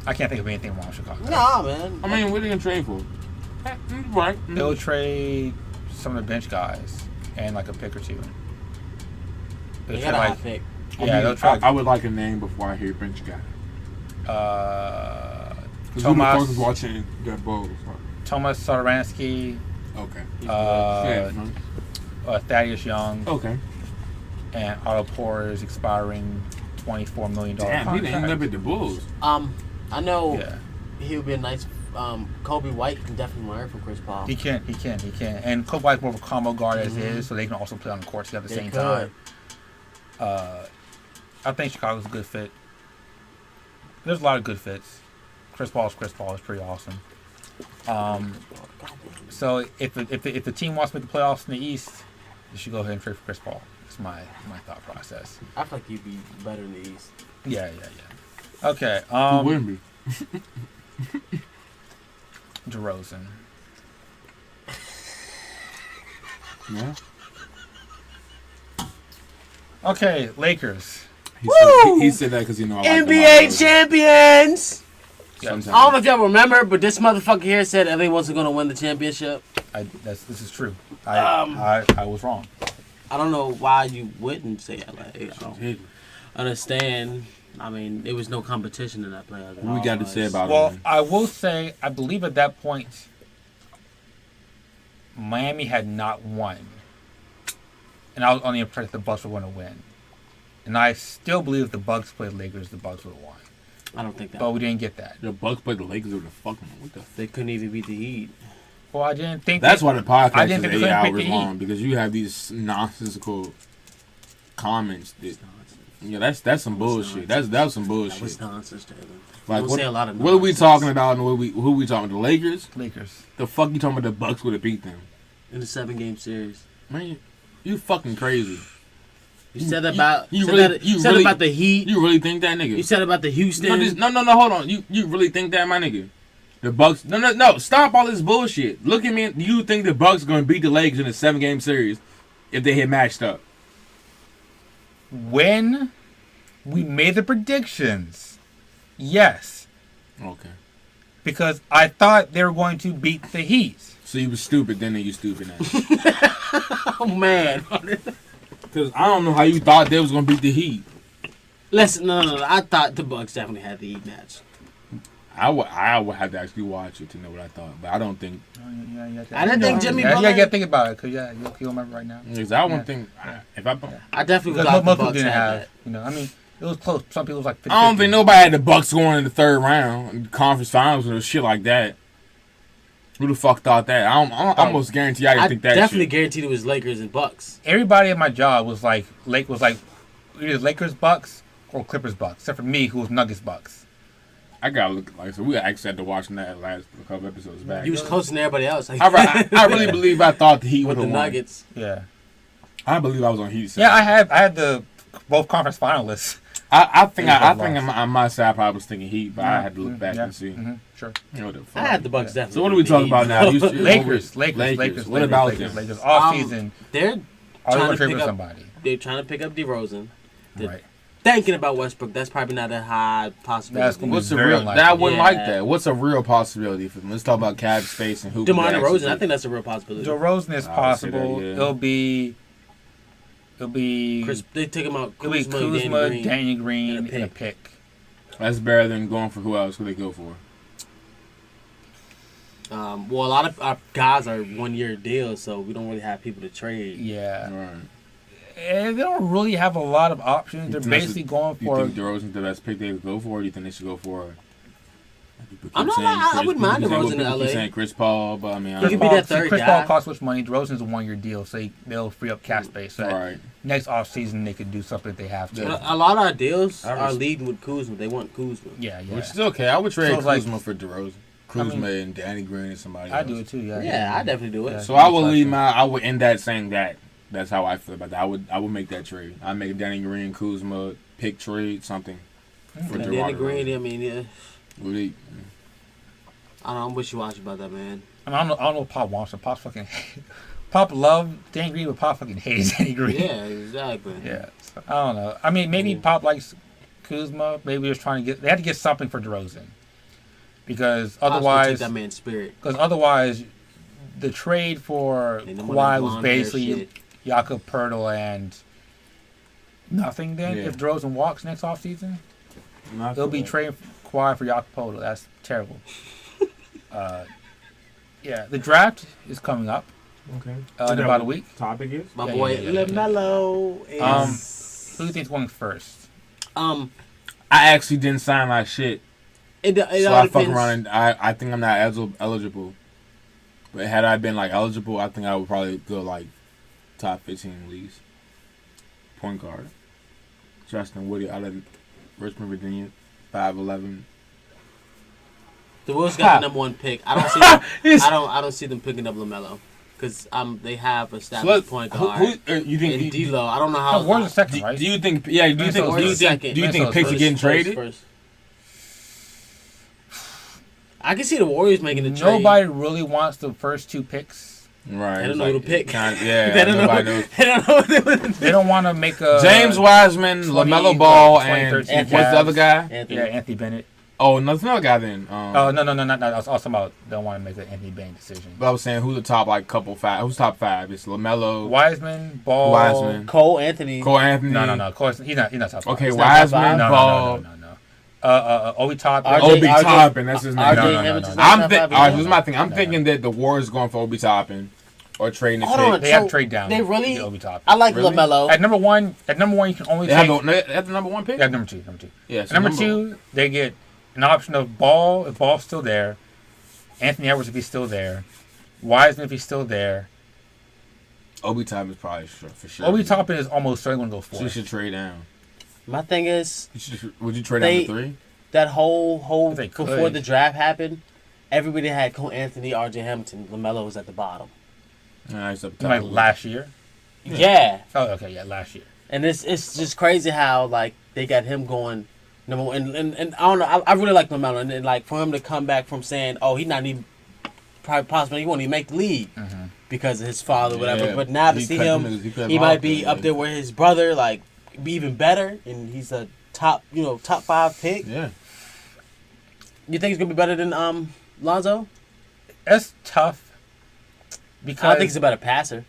I can't think of anything wrong with Chicago. Nah, man. I mean, what are they gonna trade for? Right. They'll trade some of the bench guys and like a pick or two. They got a high pick. Yeah, they'll try. I would like a name before I hear bench guy. Tomas was watching that bowl. Tomas Satoransky. Okay. Thaddeus Young. Okay. And Otto Porter is expiring $24 million Damn, contract. he ended up at the Bulls. I know. Yeah. He would be a nice. Kobe White can definitely learn from Chris Paul. He can. And Kobe White's more of a combo guard as is, so they can also play on the court together at the same time. I think Chicago's a good fit. There's a lot of good fits. Chris Paul is pretty awesome. So if the team wants to make the playoffs in the East, you should go ahead and trade for Chris Paul. That's my thought process. I feel like you'd be better in the East. Yeah. Okay. Who wouldn't be? DeRozan. Yeah. Okay, Lakers. He said that because I like NBA champions. Sometimes. I don't know if y'all remember, but this motherfucker here said LA wasn't going to win the championship. This is true. I was wrong. I don't know why you wouldn't say LA. I don't understand. I mean, there was no competition in that playoff. What we got to say about it? Well, I will say, I believe at that point, Miami had not won. And I was on the impression the Bucks were going to win. And I still believe if the Bucks played Lakers, the Bucks would have won. I don't think that. But we didn't get that. The Bucks played the Lakers with the fucking. What the? They couldn't even beat the Heat. Well, I didn't think. That's why the podcast is 8 hours the long, because you have these nonsensical comments. That's some bullshit. That was some bullshit. That was nonsense, Taylor. Like, Don't say a lot of what are we talking about? And who we talking? The Lakers? Lakers. The fuck you talking about? The Bucks would have beat them in the 7-game series. Man, you fucking crazy. You said about you said about the Heat. You really think that, nigga? You said about the Houston. No, hold on. You really think that, my nigga? The Bucks? No. Stop all this bullshit. Look at me. You think the Bucks are going to beat the Lakers in a 7-game series if they had matched up? When we made the predictions, yes. Okay. Because I thought they were going to beat the Heat. So you was stupid then, and you stupid now. Oh man. Because I don't know how you thought they was going to beat the Heat. Listen, no. I thought the Bucks definitely had the Heat match. I would have to actually watch it to know what I thought, but I don't think. I didn't think Jimmy Butler. Yeah, you got to think about it, because you'll remember right now. Because I wouldn't think. If I definitely thought the Bucks didn't had have. that. I mean, it was close. Some people was like 50. I don't think nobody had the Bucks going in the third round, conference finals or shit like that. Who the fuck thought that? I almost guarantee I didn't think that. Definitely shit. guaranteed it was Lakers and Bucks. Everybody at my job was like, either Lakers Bucks or Clippers Bucks, except for me, who was Nuggets Bucks. I gotta look like so. We actually had to watch that last couple episodes back. You was closer than everybody else. Like, I really believe I thought the Heat with would the have won. Nuggets. Yeah. I believe I was on Heat side. Yeah, I had the both conference finalists. I think on my side I probably was thinking Heat, but I had to look back and see. Mm-hmm. Sure. You know, the fuck. I had the Bucks definitely. So what are we talking about now? Lakers. What about them? Lakers. Off season. They're Are trying they to pick trade up somebody? They're trying to pick up DeRozan. They're Right. thinking about Westbrook. That's probably not a high possibility. That's gonna be What's a very real? unlikely. I wouldn't like Yeah. that. What's a real possibility for them? Let's talk about cap space and who. DeMar DeRozan. I think that's a real possibility. DeRozan is I would say that, possible. yeah. It'll be Chris, they took him out. It'll be Kuzma, Danny Green, and a and a pick. pick. That's better than going for who else? Who they go for? Well, a lot of our guys are 1-year deals, so we don't really have people to trade. Yeah. Right. And they don't really have a lot of options. They're basically going You for. think DeRozan's the best pick they would go for, or do you think they should go for? I'm not. I wouldn't mind DeRozan in LA. Saying Chris Paul, but I mean, He could be that third Chris guy. Paul costs much money. DeRozan's a 1-year deal, so they'll free up cap space. So right. next offseason, they could do something if they have to. A lot of our deals I are res- leading with Kuzma. They want Kuzma. Yeah. Which is okay. I would trade So it's like- Kuzma for DeRozan. Kuzma and Danny Green and somebody I else. do it too. Yeah. Yeah, I definitely do it. Yeah. So I would leave I would end that saying that. That's how I feel about that. I would make that trade. I'd make a Danny Green, Kuzma, pick trade, something. For And DeMar Danny Green. DeRozan. I mean, yeah. Really, I don't know. I'm wishy-washy about that, man. I don't know what Pop wants. Pop fucking. Pop love Danny Green, but Pop fucking hates Danny Green. Yeah, exactly. Yeah. So, I don't know. I mean, maybe Pop likes Kuzma. Maybe they're trying to get. They had to get something for DeRozan. Because otherwise, that man's spirit. Because otherwise, the trade for They know Kawhi that was blonde hair basically shit. Jakob Pertl and nothing. Then Yeah. if DeRozan walks next offseason, not they'll be bad. trading Kawhi for Jakob Pertl. That's terrible. Yeah, the draft is coming up Okay. in about a week. Topic is. My Yeah, boy yeah, yeah. LaMelo is. Who do you think's going first? I actually didn't sign my shit, It so all I fuck depends. around and I think I'm not eligible. But had I been like eligible, I think I would probably go like top 15 leagues. Point guard. Justin Woody out of Richmond, Virginia, 5'11". The Wolves got the number one pick. I don't see. Them, I don't see them picking up LaMelo because they have established point guard. You think? And D'Lo, I don't know how. No, Warriors are second, right? Do you think? Yeah. Do you think? Minnesota's Do you think? second. Do you think Minnesota's picks are first. getting traded? First. I can see the Warriors making the trade. Nobody really wants the first two picks. Right. They don't it's know who to pick. Yeah. They don't know. Nobody knows. They don't know what they want. They don't want to make a James Wiseman, 20, LaMelo Ball, like, and 2013 what's the other guy? Anthony. Yeah, Anthony Bennett. Oh, there's another guy then. Oh no! I was also about they don't want to make an Anthony Bennett decision. But I was saying who's the top couple five? Who's top five? It's LaMelo, Wiseman, Ball, Wiseman. Cole Anthony. Cole Anthony. No. Of course, he's not top five. Okay, It's not top Wiseman, five? No. Ball. Obi Toppin. RJ Obi RJ Toppin, that's his name. RJ No. Hamilton's not I'm top thinking. five All right, either? here's my thing. I'm No. thinking that the Warriors going for Obi Toppin or trading the Hold pick. on. They have So, trade down. they really- Obi Toppin. I like Really? LaMelo. At number one, you can only They take. have the number one pick. Yeah, number two. Yeah. So Number two, they get an option of Ball if Ball's still there, Anthony Edwards if he's still there, Wiseman if he's still there. Obi Toppin is probably for sure. Obi Toppin is almost certainly going to go So you fourth. should trade down. My thing is Would you trade down They- to 3? that whole They could. before the draft happened, everybody had Cole Anthony, RJ Hamilton. LaMelo was at the bottom. Nah, he's up top. Like last year. Yeah. Oh, okay, yeah, last year. And it's just crazy how like they got him going number one, and I don't know. I really like LaMelo, and then, like for him to come back from saying, "Oh, he's not even probably possible. He won't even make the league because of his father, whatever." Yeah. But now to He see cut him, them- he cut he them might off be there, up there with his brother, like be even better, and he's a top 5 pick. Yeah. You think he's gonna be better than Lonzo? That's tough. Because I don't think he's a better passer.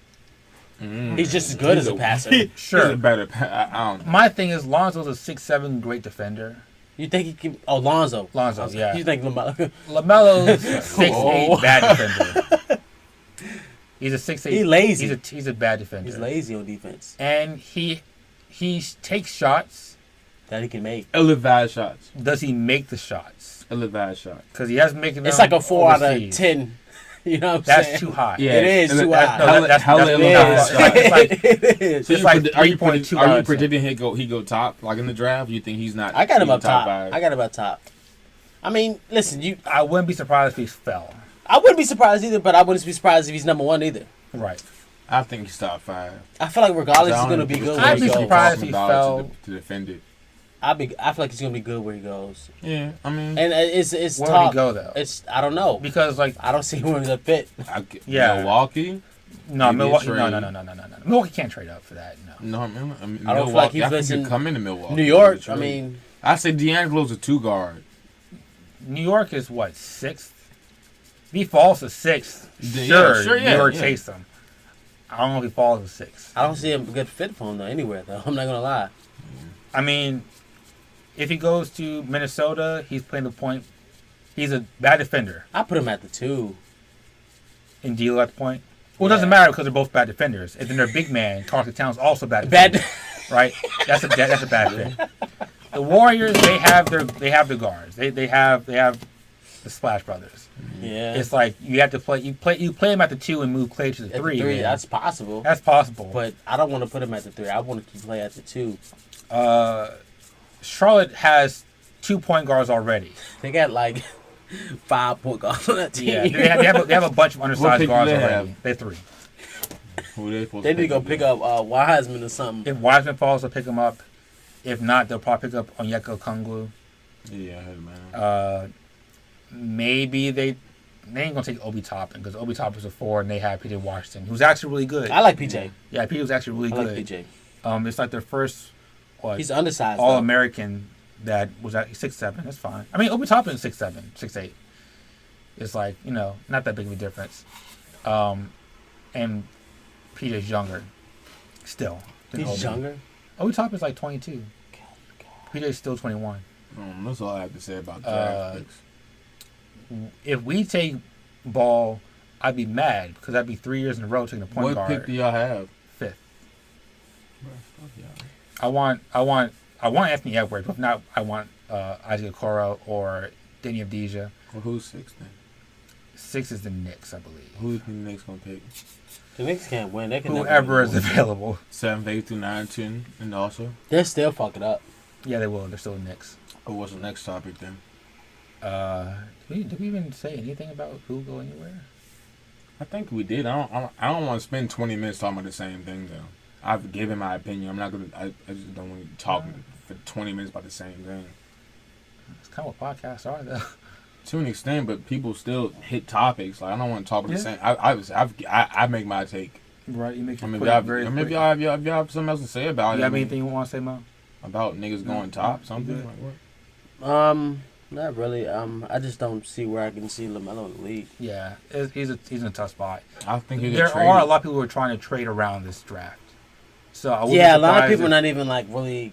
He's just as good as a passer. sure. He's a better. I don't know. My thing is Lonzo's a 6'7" great defender. You think he can? Oh, Lonzo. Lonzo, yeah. You think LaMelo? LaMelo's 6'8" Oh. bad defender. He's a 6'8". He lazy. He's a bad defender. He's lazy on defense. And he takes shots. That he can make. Ill-advised shots. Does he make the shots? Ill-advised shots. Because he has making them It's like a 4 out of overseas. 10. You know what I'm That's saying? too high. Yeah, It is and too that- high. no, that's That's hella way low. high. It's like It is. It's like are you 3.2 Are you out. predicting he go top like in the draft? You think he's not? I got him he up top. five? I got him up top. I mean, listen, I wouldn't be surprised if he fell. I wouldn't be surprised either, but I wouldn't be surprised if he's number one either. Right. I think he's top 5. I feel like regardless, he's I don't gonna be think good it's where I'd he be goes. surprised talking if he about fell. to defend it. I feel like he's gonna be good where he goes. Yeah, I mean, And it's Where would tough. he go though? It's I don't know Because like I don't see where he's a fit. Yeah. Milwaukee. no, Maybe a Milwaukee. trade. No. Milwaui can't trade up for that. No. No, I mean, I don't feel Milwaukee. like he's I think listening- he'd come into Milwaukee. New York. for the I trade. mean, I say D'Angelo's a 2 guard. New York is what 6th. If he falls to 6th, Yeah, sure, sure, New yeah, York yeah. takes him. I don't know if he falls to 6th. I don't see a good fit for him though anywhere though. I'm not gonna lie. I mean, if he goes to Minnesota, he's playing the point. He's a bad defender. I put him at the 2. And D'Lo at the point. Well, it Yeah. doesn't matter because they're both bad defenders. And then their big man, Carlton Towns, also bad. Bad. defender, right? That's a bad fit. The Warriors, they have the guards. They have the Splash Brothers. Yeah. It's like you have to play. You play him at the 2 and move Clay to the At the 3. man. That's possible. That's possible. But I don't want to put him at the 3. I want to keep play at the 2. Charlotte has 2 point guards already. They got like 5 point guards on that team. Yeah, they have a bunch of undersized pick do guards they already. have? They're 3. Who they supposed They to need to go pick up Wiseman or something. If Wiseman falls, they'll pick him up. If not, they'll probably pick up Onyeka Okongwu. Yeah, I heard man. Maybe they ain't gonna take Obi Toppin because Obi Toppin's a 4 and they have PJ Washington, who's actually really good. I like PJ. Yeah, PJ was actually really I good. like PJ. It's like their first He's undersized. All though. American that was at 6'7". That's fine. I mean, Obi Toppin's 6'7", 6'8". It's like not that big of a difference. And PJ's younger, still. than He's Obi. younger. Obi Toppin's like 22. PJ's still 21. That's all I have to say about Uh, draft picks. If we take Ball, I'd be mad because that'd be 3 years in a row taking a point What guard. pick do y'all have? 5th. Fuck y'all. I want Anthony Edwards, but if not, I want Isaac Okoro or Danny Avdija. Well, who's 6 then? 6 is the Knicks, I believe. Who's the next gonna pick? The Knicks can't win. They can never Whoever win. is available. 7th, 8th through 9, 10, and also. They're still fucking up. Yeah, they will. They're still the Knicks. What's the next topic then? Did we even say anything about who go anywhere? I think we did. I don't want to spend 20 minutes talking about the same thing though. I've given my opinion. I'm not gonna. I just don't want to talk for 20 minutes about the same thing. It's kind of what podcasts are, though. To an extent, but people still hit topics. Like I don't want to talk about the Yeah. same. I make my take. Right, you make I your mean, point very quick. if y'all have something else to say about You it. have anything you want to say, Mo? about niggas going top? Something good. like what? Not really. I just don't see where I can see LaMelo in the league. Yeah, he's in a tough spot. I think he There get are a traded. lot of people who are trying to trade around this draft. So I would Yeah, a be lot of surprised people if- not even like really.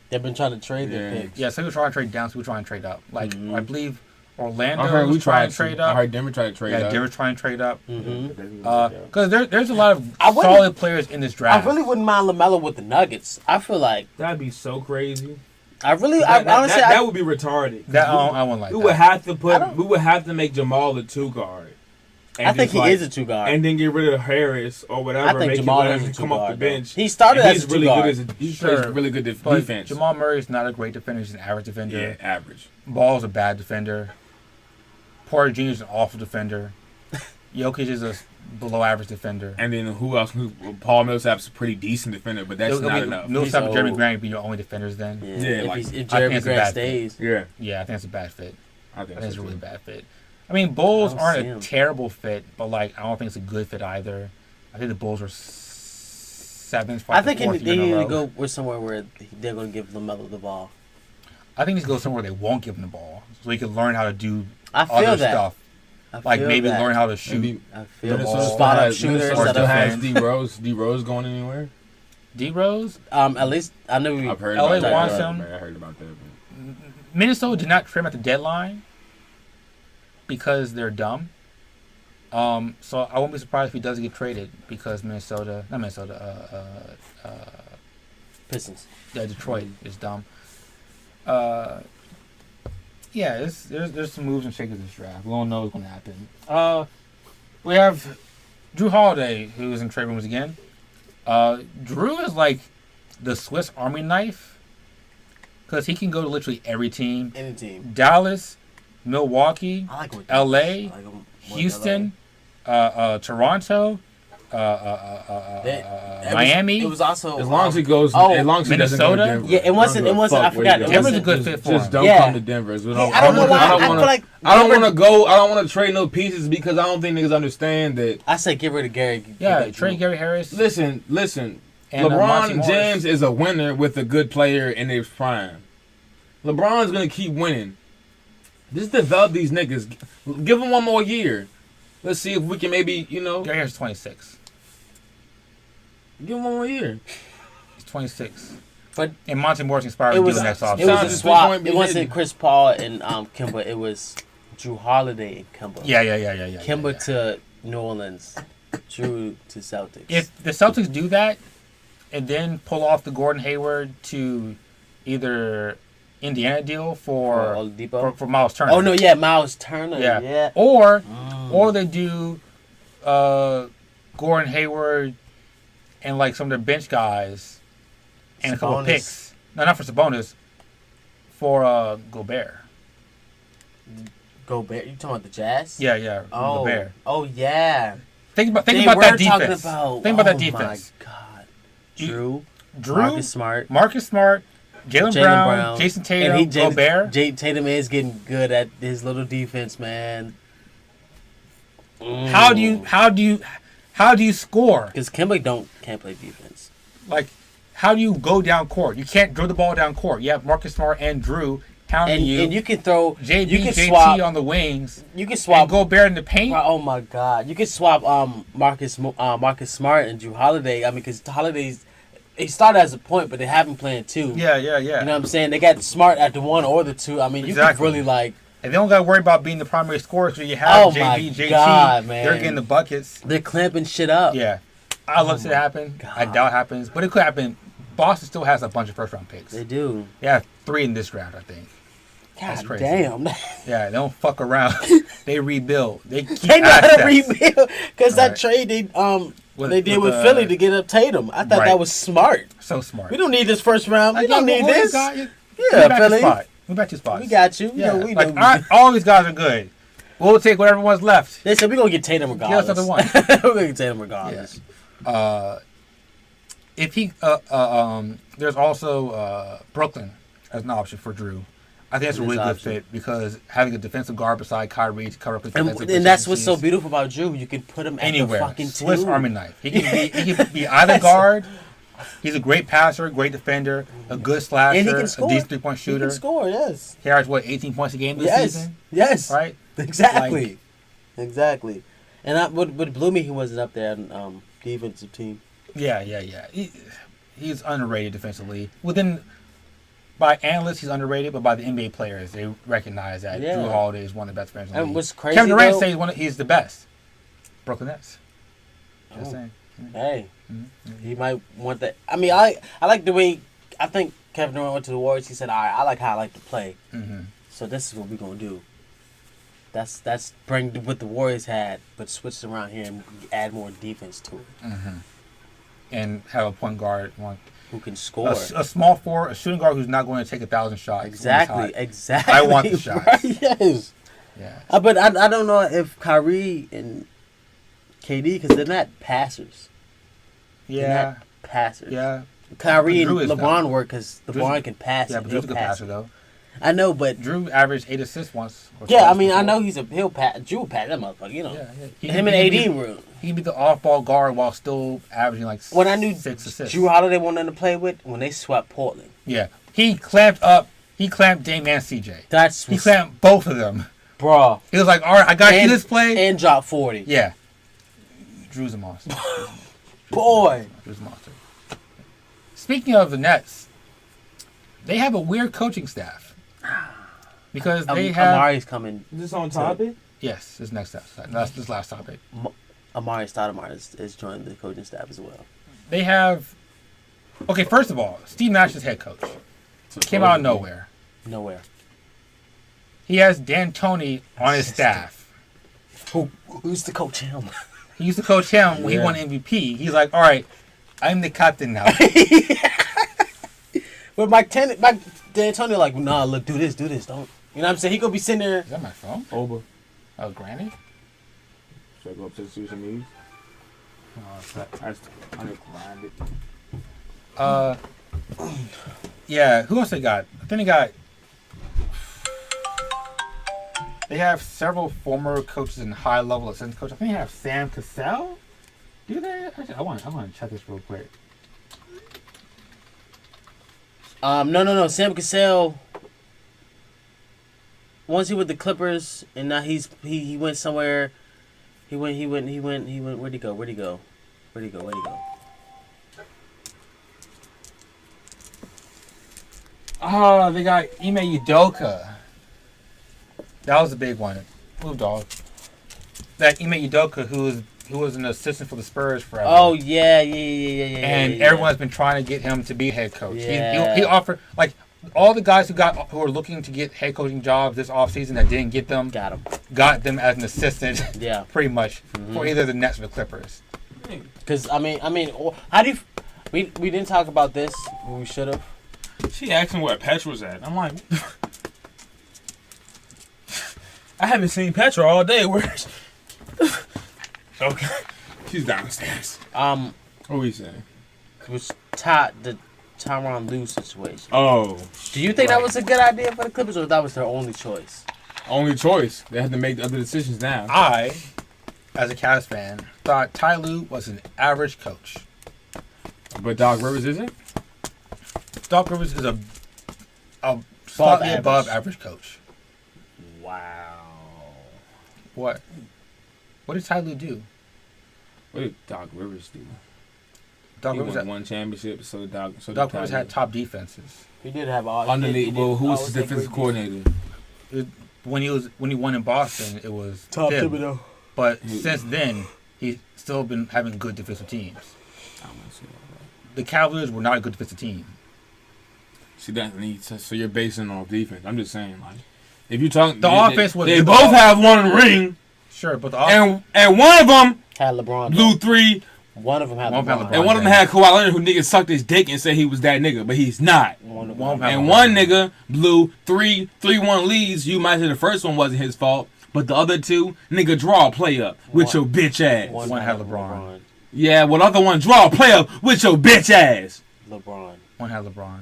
They've been trying to trade their Yeah. picks. Yeah, some people trying to trade down, some people trying to trade up. Like Mhm. I believe Orlando I heard we was trying tried to trade I up. heard Denver tried to trade Yeah, up. Denver's trying to trade up. Mm-hmm. Because there's a lot of I wouldn't- solid players in this I draft. really wouldn't mind LaMelo with the Nuggets. I feel like That'd be so crazy. honestly, That would be retarded. that I wouldn't like We that. would have to I don't- we would have to make Jamal a 2 guard. And I think just, he is a 2 guard. And then get rid of Harris or whatever. I think make Jamal him let is a him 2 come off the guard. bench. He started And as he's a 2 really guard. good as he Sure. plays really good But defense. Jamal Murray is not a great defender. He's an average defender. Yeah, average. Ball's a bad defender. Porter Jr. is an awful defender. Jokic is a below average defender. And then who else? Paul Millsap's a pretty decent defender, but that's not enough. Millsap and He's Jeremy old. Grant be your only defenders then. Yeah, Yeah, if, like, if I think Jeremy it's a Grant bad stays, Yeah, Yeah, I think it's a bad fit. I think I think it's a so, really too. bad fit. I mean, Bulls I don't aren't see a 'em. terrible fit, but like I don't think it's a good fit either. I think the Bulls are 7th. I think fourth they year in a need to row. go with somewhere where they're going to give LaMelo the ball. I think he needs to go somewhere they won't give him the ball, so he can learn how to do I feel other that. stuff. I Like feel maybe that. learn how to shoot. Maybe I feel the that. ball. Spot up shooter Minnesota instead still of has defense. D Rose going anywhere? D Rose. At least I knew we. I've heard LA about that. wants I him. heard about that. But Minnesota did not trim at the deadline because they're dumb. So I won't be surprised if he does get traded because Detroit is dumb. Yeah, there's some moves and shakers in this draft. We don't know what's going to happen. We have Drew Holiday, who's in trade rooms again. Drew is like the Swiss Army knife because he can go to literally every team. Any team. Dallas, Milwaukee, I like him with LA, Dallas. I like him with Houston, Toronto, Miami. It was also As long as he goes, oh, as long as he doesn't go to Minnesota? Denver. Yeah, it wasn't- I don't it wasn't- give a I fuck where forgot, he it goes. Denver's a wasn't- good fit for Just him. don't Yeah. come to Denver. I don't know why. I feel like I don't Denver- want to go. I don't want to trade no pieces because I don't think niggas understand that. I said get rid of Gary. Yeah, get trade Gary Harris. Listen. And, Monty LeBron Morris. James is a winner with a good player in his prime. LeBron's gonna keep winning. Just develop these niggas. Give them one more year. Let's see if we can maybe, Gary Harris is 26. give them one more year. He's 26. But And Monty Morris inspired it to was do the next it offseason. was a Sounds swap. just It wasn't hitting. Chris Paul and Kimba. It was Drew Holiday and Kimba. Yeah. Kimba yeah. to New Orleans, Drew to Celtics. If the Celtics do that and then pull off the Gordon Hayward to either Indiana deal for Oladipo. for Miles Turner. Oh no, yeah, Miles Turner. Yeah. Yeah. Or they do Gordon Hayward and like some of their bench guys and a couple of Sabonis. picks. No, not for Sabonis. For Gobert. Gobert. You talking about the Jazz? Yeah. Oh. Gobert. Oh yeah. Think about They that were talking defense. about- Think about that oh defense. My God. You- Drew. Drew, Marcus Smart. Jalen Brown, Jason Tatum, Gobert. Tatum is getting good at his little defense, man. How do you score? Because Kimba can't play defense. Like, how do you go down court? You can't throw the ball down court. You have Marcus Smart and Drew pounding And you. you can throw JB, you can JT swap on the wings. you can And swap Gobert in the paint. Oh my God! You can swap Marcus Smart and Drew Holiday. I mean, because Holiday's he started as a point, but they haven't played two. Yeah. You know what I'm saying? They got Smart at the one or the two. I mean, you Exactly. can really like And they don't got to worry about being the primary scorer because you have Oh JB, my JT. God, man. They're getting the buckets. they're clamping shit up. Yeah. I love to see it happen. God. I doubt it happens. But it could happen. Boston still has a bunch of first-round picks. They do. They have 3 in this draft, I think. God That's crazy. damn. Yeah, they don't fuck around. They rebuild. They keep They know how to assets. rebuild because that Right. trade they did with the- Philly to get up Tatum. I thought Right. that was smart. So smart. We don't need this first round. We Like, don't yeah, need we'll this. got- Yeah, Move back Philly. to spot. Move back to spots. We got you. Yeah, We like, know. all these guys are good. We'll take whatever one's left. They said we're gonna get Tatum regardless. another one. We're gonna get Tatum regardless. If he, there's also Brooklyn as an option for Drew. I think that's a It is really good option. fit because having a defensive guard beside Kyrie to cover up his And, defensive and that's what's so deficiencies beautiful about Drew. You can put him at anywhere. the fucking Swiss two. Army knife. He can be either guard. He's a great passer, great defender, a good slasher, And he can score. a decent 3-point He shooter. can score. Yes. He averaged 18 points a game this Yes. season, Yes. right? Exactly. Exactly. And what blew me, he wasn't up there on defensive team. Yeah. He's underrated defensively. By analysts, he's underrated, but by the NBA players, they recognize that Yeah. Drew Holiday is one of the best players in the And league. what's crazy, Kevin Durant though- says he's the best. Brooklyn Nets. Just Oh. saying. Hey, Mm-hmm. he might want that. I mean, I like the way I think Kevin Durant went to the Warriors. He said, "All right, I like how I like to play. Mm-hmm. So this is what we're gonna do. That's bring what the Warriors had, but switch it around here and add more defense to it. And have a point guard, Who can score? a small forward, a shooting guard who's not going to take 1,000 shots. when he's Exactly. hot. Exactly. I want the shots. Right, yes. Yeah. But I don't know if Kyrie and KD, because they're not passers. They're Yeah. not passers. Yeah. Kyrie and Drew is, LeBron though. work because Drew's- LeBron can pass. Yeah, it. but He'll Drew's a good pass passer, it. though. I know, but Drew averaged 8 assists once. or yeah, I twice mean, I before. know he'll pass. Drew will pass that motherfucker. You know, Yeah. him and AD were. He can be the off-ball guard while still averaging like When I knew 6 assists. Drew Holiday wanted to play with when they swept Portland. Yeah. He clamped Dame and CJ. That's He clamped both of them. bro. He was like, all right, I got you this play. And drop 40. Yeah. Drew's a monster. Boy. Drew's a monster. Speaking of the Nets, they have a weird coaching staff. Because they have... Amari's coming. Is this on topic? Yes, this next step. That's this last topic. Amari Stoudemire is joining the coaching staff as well. They have... Okay, first of all, Steve Nash is head coach. Came out of nowhere. Nowhere. He has Dan Toney on his staff. Who used to coach him? He used to coach him when he Yeah. won MVP. He's like, all right, I'm the captain now. But Mike D'Antonio like, nah, look, do this, don't. You know what I'm saying? He gonna be sitting there. Is that my phone? Over. Oh, granted. Should I go upstairs to see some news? I need to grind it. Yeah, who else they got? I think they have several former coaches and high-level assistant coaches. I think they have Sam Cassell. Do they? Actually, I want to check this real quick. No. Sam Cassell. Once he with the Clippers, and now he went somewhere. He went. Where'd he go? Oh, they got Ime Udoka. That was a big one. Move, dog. That Ime Udoka, who was an assistant for the Spurs forever. Oh yeah. And everyone's been trying to get him to be head coach. Yeah. He offered, like, all the guys who are looking to get head coaching jobs this offseason that didn't get them, got them as an assistant. Yeah. Pretty much for either the Nets or the Clippers. Because I mean, how do you? We didn't talk about this. We should have. She asked me where Petra was at. I'm like, I haven't seen Petra all day. Where's? Okay, she's downstairs. What were you saying? It was the Tyronn Lue situation. Oh. Do you think that was a good idea for the Clippers, or that was their only choice? Only choice. They had to make the other decisions now. I, as a Cavs fan, thought Ty Lue was an average coach. But Doc Rivers isn't? Doc Rivers is a slightly average. above average coach. Wow. What? What did Ty Lue do? What did Doc Rivers do? Doc He Rivers won one championship, so Doc Rivers had top defenses. He did have all. Underneath, well, who was I his would say defensive great coordinator? When he won in Boston, it was Tom Tim. Thibodeau. But since then, he's still been having good defensive teams. The Cavaliers were not a good defensive team. See, that needs so you're basing off defense. I'm just saying, like, if you talk, Offense was they good. both have one ring, Sure, but the and one of them Had LeBron. blew 3, One of them had One had LeBron. LeBron. and one of them had Kawhi Leonard, who nigga sucked his dick and said he was that nigga, but he's not. One of One them. had And LeBron. one nigga blew 3-1 leads. You might say the first one wasn't his fault, but the other two, nigga, draw a play up with your bitch ass. One had LeBron. Yeah, well, the other one, draw a play up with your bitch ass. LeBron. One had LeBron.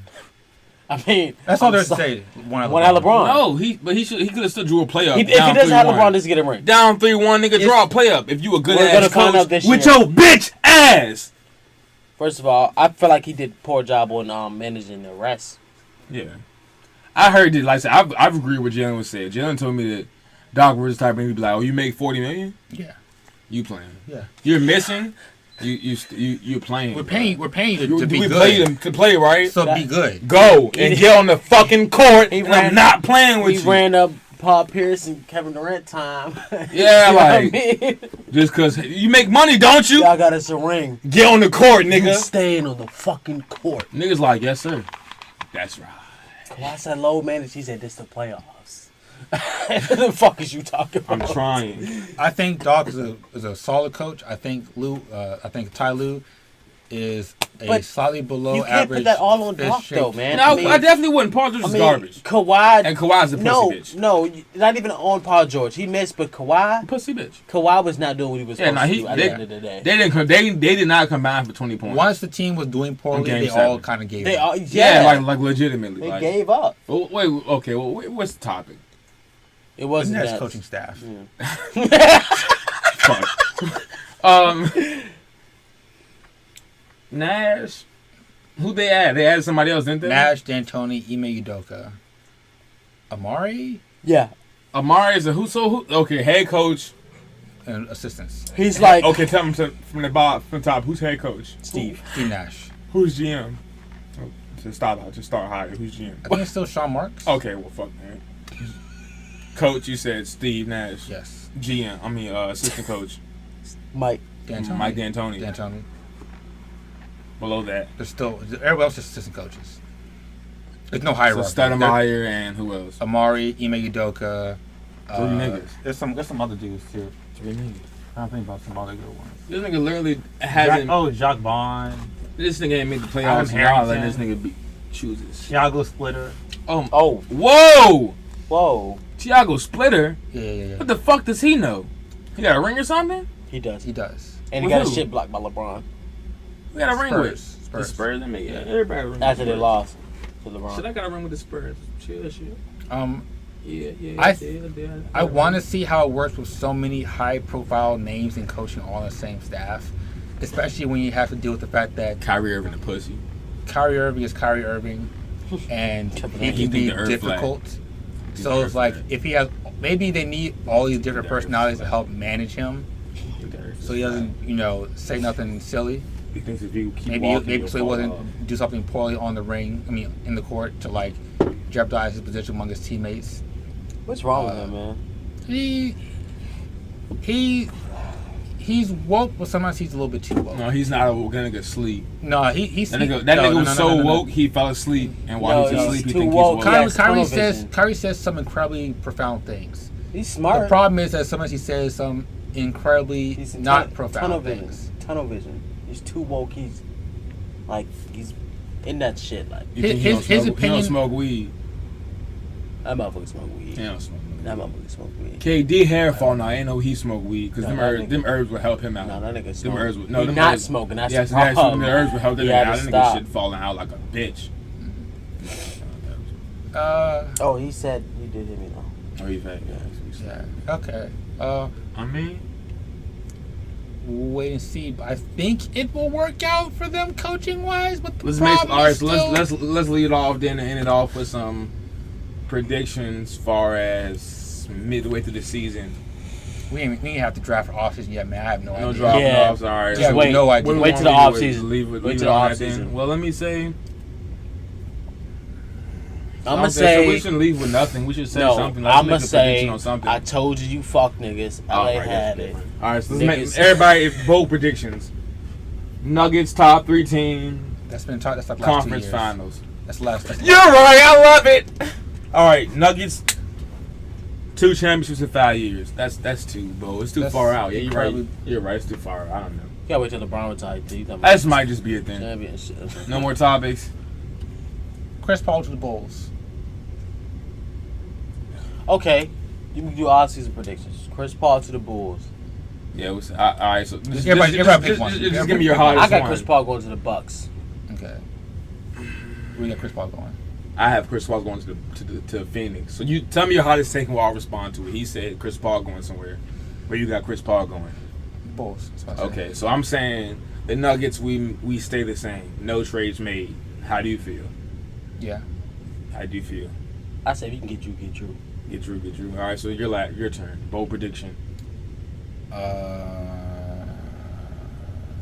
I mean, That's all I'm there's to sorry. say. One One had LeBron. No, he could have still drew a play up. If he down doesn't have 3-1. LeBron, just get him ring. Down 3-1, nigga, draw a play up. If you a good We're gonna ass find out coach this with year. your bitch ass. First of all, I feel like he did a poor job on managing the rest. Yeah, I heard it. Like I said, I've agreed with Jalen was saying. Jalen told me that Doc Rivers type of thing. He'd be like, "Oh, you make $40 million? Yeah. You playing? Yeah. You're missing. You're playing. We're bro. paying you to be we good. play them to play right. So be good. Go and get on the fucking court. He And ran- I'm not playing with He you. ran up Paul Pierce and Kevin Durant time. Yeah, You know what I like mean? just because you make money, don't you? Y'all got us a ring. Get on the court, You nigga. staying on the fucking court. Niggas like, yes sir. That's right. Kawhi said low managed. He said this the playoffs. The fuck is you talking about? I'm trying. I think Doc is a solid coach. I think Ty Lue is a But slightly below You can't average. put that all on Doc fish-shaped- though, man. No, I definitely wouldn't. Paul George is garbage. Kawhi. And Kawhi's a pussy bitch. No, not even on Paul George. He missed, but Kawhi Pussy bitch. was not doing what he was supposed to do at the end of the day. They did not combine for 20 points. Once the team was doing poorly, Game they 7. all kind of gave They up. all, yeah, like legitimately. they like, gave up. Oh, wait, okay. Well, what's the topic? It The wasn't Nets that. coaching staff. Fuck. Nash. Who they add? They added somebody else, didn't they? Nash, D'Antoni, Ime Udoka, Amari, Yeah, Amari is a who? Okay, head coach. and assistants. he's like Okay, tell him from the bottom, from the top. Who's head coach? Steve. Steve Nash. Who's GM? Oh, just start higher. Who's GM? I think it's still Sean Marks. Okay, well, fuck man. Coach, you said Steve Nash. Yes. GM. I mean, assistant coach Mike. D'Antoni. Mike D'Antoni. D'Antoni. Below that, There's still everybody else is assistant coaches. There's no hierarchy. so Stoudemire and who else? Amari, Ime Udoka. Three niggas. There's some other dudes too. Three niggas. I'm thinking about some other good ones. This nigga literally hasn't. Jacques Vaughn, This nigga ain't made the Adam playoffs. And y'all letting Harrington. this nigga chooses. Thiago Splitter. Oh, Whoa! whoa. Thiago Splitter. Yeah. What the fuck does he know? He got a ring or something? He does. He does. And he With got his who? shit blocked by LeBron We got a ring with Spurs. the Spurs. I mean, yeah, everybody got a ring. after with they the lost to Spurs. LeBron. Shit, I got a ring with the Spurs. Chill. Yeah. I want to see how it works with so many high-profile names and coaching all on the same staff, especially when you have to deal with the fact that Kyrie Irving a pussy. Kyrie Irving is Kyrie Irving, and he You can think be the Earth difficult. the So Earth it's like flat. if he has, maybe they need all these different The Earth personalities to flat. help manage him, so he doesn't, say nothing silly. He thinks if you keep Maybe walking, so he wasn't do something poorly on the ring. I mean, in the court to like jeopardize his position among his teammates. What's wrong with him, man? He's woke, but sometimes he's a little bit too woke. No, he's not a nigga sleep. No, he's That nigga was so woke he fell asleep, and while he's No, asleep, he's he too thinks woke. he's woke. Kyrie- Kyrie tunnel vision. says some incredibly profound things. He's smart. The problem is that sometimes he says some incredibly He's not tunnel profound vision. things. Tunnel vision. He's too woke. He's in that shit. Like You think His he don't opinion- smoke weed? that motherfucker smoke weed. He don't smoke weed. That motherfucker smoke weed. KD hair fall now. I ain't know he smoked weed because No, them that herbs, nigga- them herbs will help him out. No, that nigga Them smoke. herbs, no, He them not herbs, smoking. That's yes, the that's problem. them herbs will help him He out. had That to nigga stop. shit falling out like a bitch. Oh, he said he did hit me though. Oh, he fat. Yeah. Okay. I mean, We'll wait and see. But I think it will work out for them coaching wise. But the let's make problem all right. is So let's lead it off then and end it off with some predictions far as midway through the season. we ain't have to draft for offseason yet, man. I have no No idea. dropping Yeah. offs. All right. Yeah, so wait, no idea. what do we Wait want till the to leave offseason. with? Leave Wait it till the on that then? offseason. Well, let me say. I'm gonna something. So we say shouldn't leave with nothing. We should say no. something. I'm Let's gonna make a prediction say on something. I told you fuck niggas. All LA right, had that's it. good. All right, so let's Niggas. make everybody bold predictions. Nuggets top 3 team That's been talked. That's like last conference 2 years. finals. That's last. That's You're right. I love it. All right, Nuggets 2 championships in 5 years. That's too, bro. It's too That's far out. Yeah, you're right. incredibly- You're right. It's too far out. I don't know. You gotta wait till LeBron retires. That might just be a thing. Championship. No more topics. Chris Paul to the Bulls. Okay, you can do all season predictions. Chris Paul to the Bulls. Yeah. All right. So just Everybody pick one. just give me your I hottest got one. Chris Paul going to the Bucks. Okay. We got Chris Paul going. I have Chris Paul going to Phoenix. So you tell me your hottest take and we'll all respond to it. He said Chris Paul going somewhere. Where you got Chris Paul going? Bulls. That's what I said. Okay, so I'm saying the Nuggets we stay the same. No trades made. How do you feel? Yeah. How do you feel? I said if you can get Drew, get Drew. Get Drew. All right, so your turn. Bold prediction.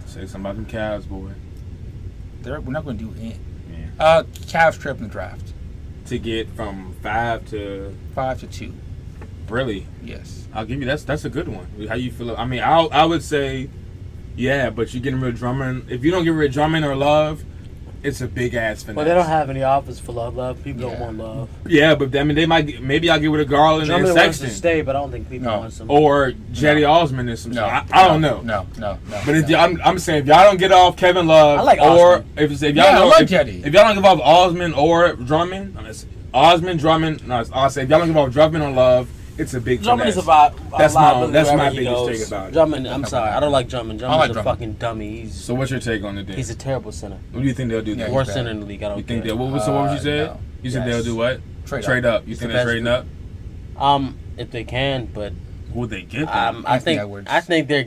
Say something about them Cavs, boy. We're not going to do it. Yeah. Cavs trip in the draft. To get from 5 to 5 to 2. really, Yes. I'll give you that's a good one. How you feel? I mean, I would say, yeah, but you're getting rid of Drummond. If you don't get rid of Drummond or Love, it's a big ass finesse. Well, they don't have any offers for love. People don't Yeah. want love. Yeah, but I mean, they might. Maybe I'll get rid of Garland Drummond and wants to Sexton, stay, but I don't think people No. want some. or Jetty Osman and some. No. I don't know. No. But if I'm saying if y'all don't get off Kevin Love, I like or Osman. if y'all Yeah, I don't, like if, Jetty. if y'all don't give off Osman or Drummond, I mean, it's Osman, Drummond. No, I'll say if y'all don't give off Drummond or Love, it's a big. Drummond is finesse. about That's my- liability that's my wherever he biggest goes. take about it. Drummond. I'm sorry, I don't like Drummond. Drummond's like a Drummond. fucking dummy. So what's your take on it then? He's a terrible center. What do you think they'll do? Yeah, then? he's Worst bad. center in the league. I don't You think care. that? What was you said? No. You said Yes. they'll do what? Trade up. You It's think the they're best trading up? If they can, but Who would they get them? I think Edwards. I think they're.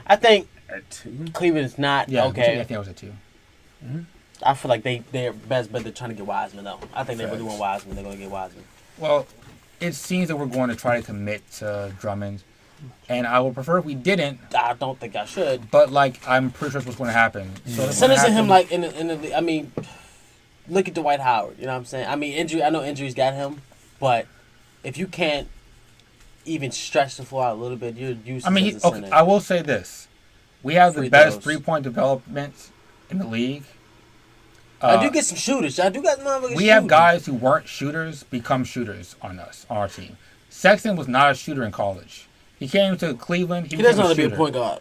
I think At 2? Cleveland's not Yeah. okay. I think I was at 2. I feel like they're best, but they're trying to get Wiseman though. I think they really Facts. want Wiseman. They're gonna get Wiseman. Well, it seems that we're going to try to commit to Drummond, and I would prefer if we didn't. I don't think I should. But I'm pretty sure that's what's going to happen. So The what's centers gonna in him happen- like in the. I mean, look at Dwight Howard. You know what I'm saying? I mean, injury. I know injuries got him, but if you can't even stretch the floor out a little bit, you're useless I mean, as a center. I will say this: we have the Free best throws. 3-point development in the league. I do get some shooters. I do got motherfuckers. We have guys who weren't shooters become shooters on our team. Sexton was not a shooter in college. He came to Cleveland. He was doesn't a want to be a shooter. point guard.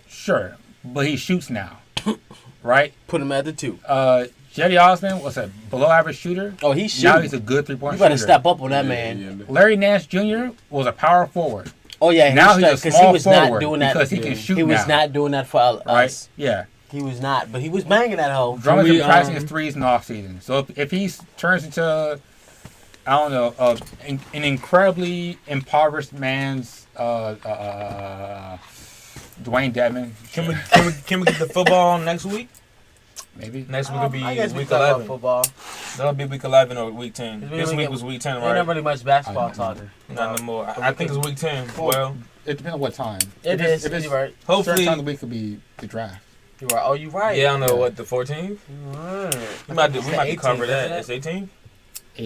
Sure, but he shoots now, right? Put him at the 2. Jetty Osman was a below-average shooter. Oh, he's Now shooting. he's a good three-point You shooter. better step up on that man. Yeah. Larry Nance Jr. was a power forward. Oh yeah, Now he's a because small he was not forward doing that. because he can shoot He was now. not doing that for us. Right? Yeah. He was not, but he was banging that hoe. Drummond's we, been practicing his threes in the offseason. So if he turns into, I don't know, an incredibly impoverished man's Dwayne Dedman. Can we get the football next week? Maybe. Next week will be I guess we week talk about 11. football. That'll be week 11 or week 10. We This don't week get- was week 10, Ain't not right? really much basketball talking. Not no more. I think it's week 10. Well, It depends on what time. It If is. it's You're right. certain hopefully. time of the week could be the draft. You're right. Oh, you're right. Yeah, I don't know what the 14th. Right. We might It's to cover the that. 18th, It's 18th.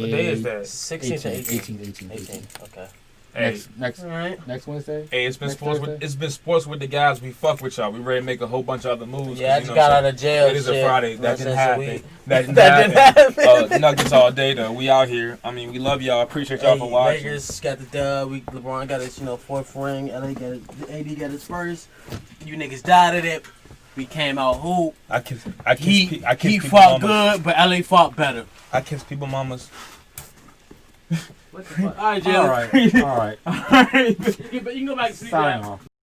What day is that? 16th to 18th. 18. 18. Okay. Hey, Next All right. next Wednesday. hey, it's been Next sports. Thursday? It's been sports with the guys. We fuck with y'all. We ready to make a whole bunch of other moves. 'cause, Yeah, I you just know got what out I'm of saying? jail. It is a shit. Friday. That didn't Since a happen. week. That didn't That happen. didn't happen. Nuggets all day though. We out here. I mean, we love y'all. Appreciate y'all for watching. Lakers got the dub. LeBron got his, fourth ring. LA got it. AD got his first. You niggas dotted it. We came out hoop. I kiss He people fought mamas. good, but LA fought better. I kiss people mamas. What the fuck? All right, Jay. All right. But you can go back to sleep. Sign off.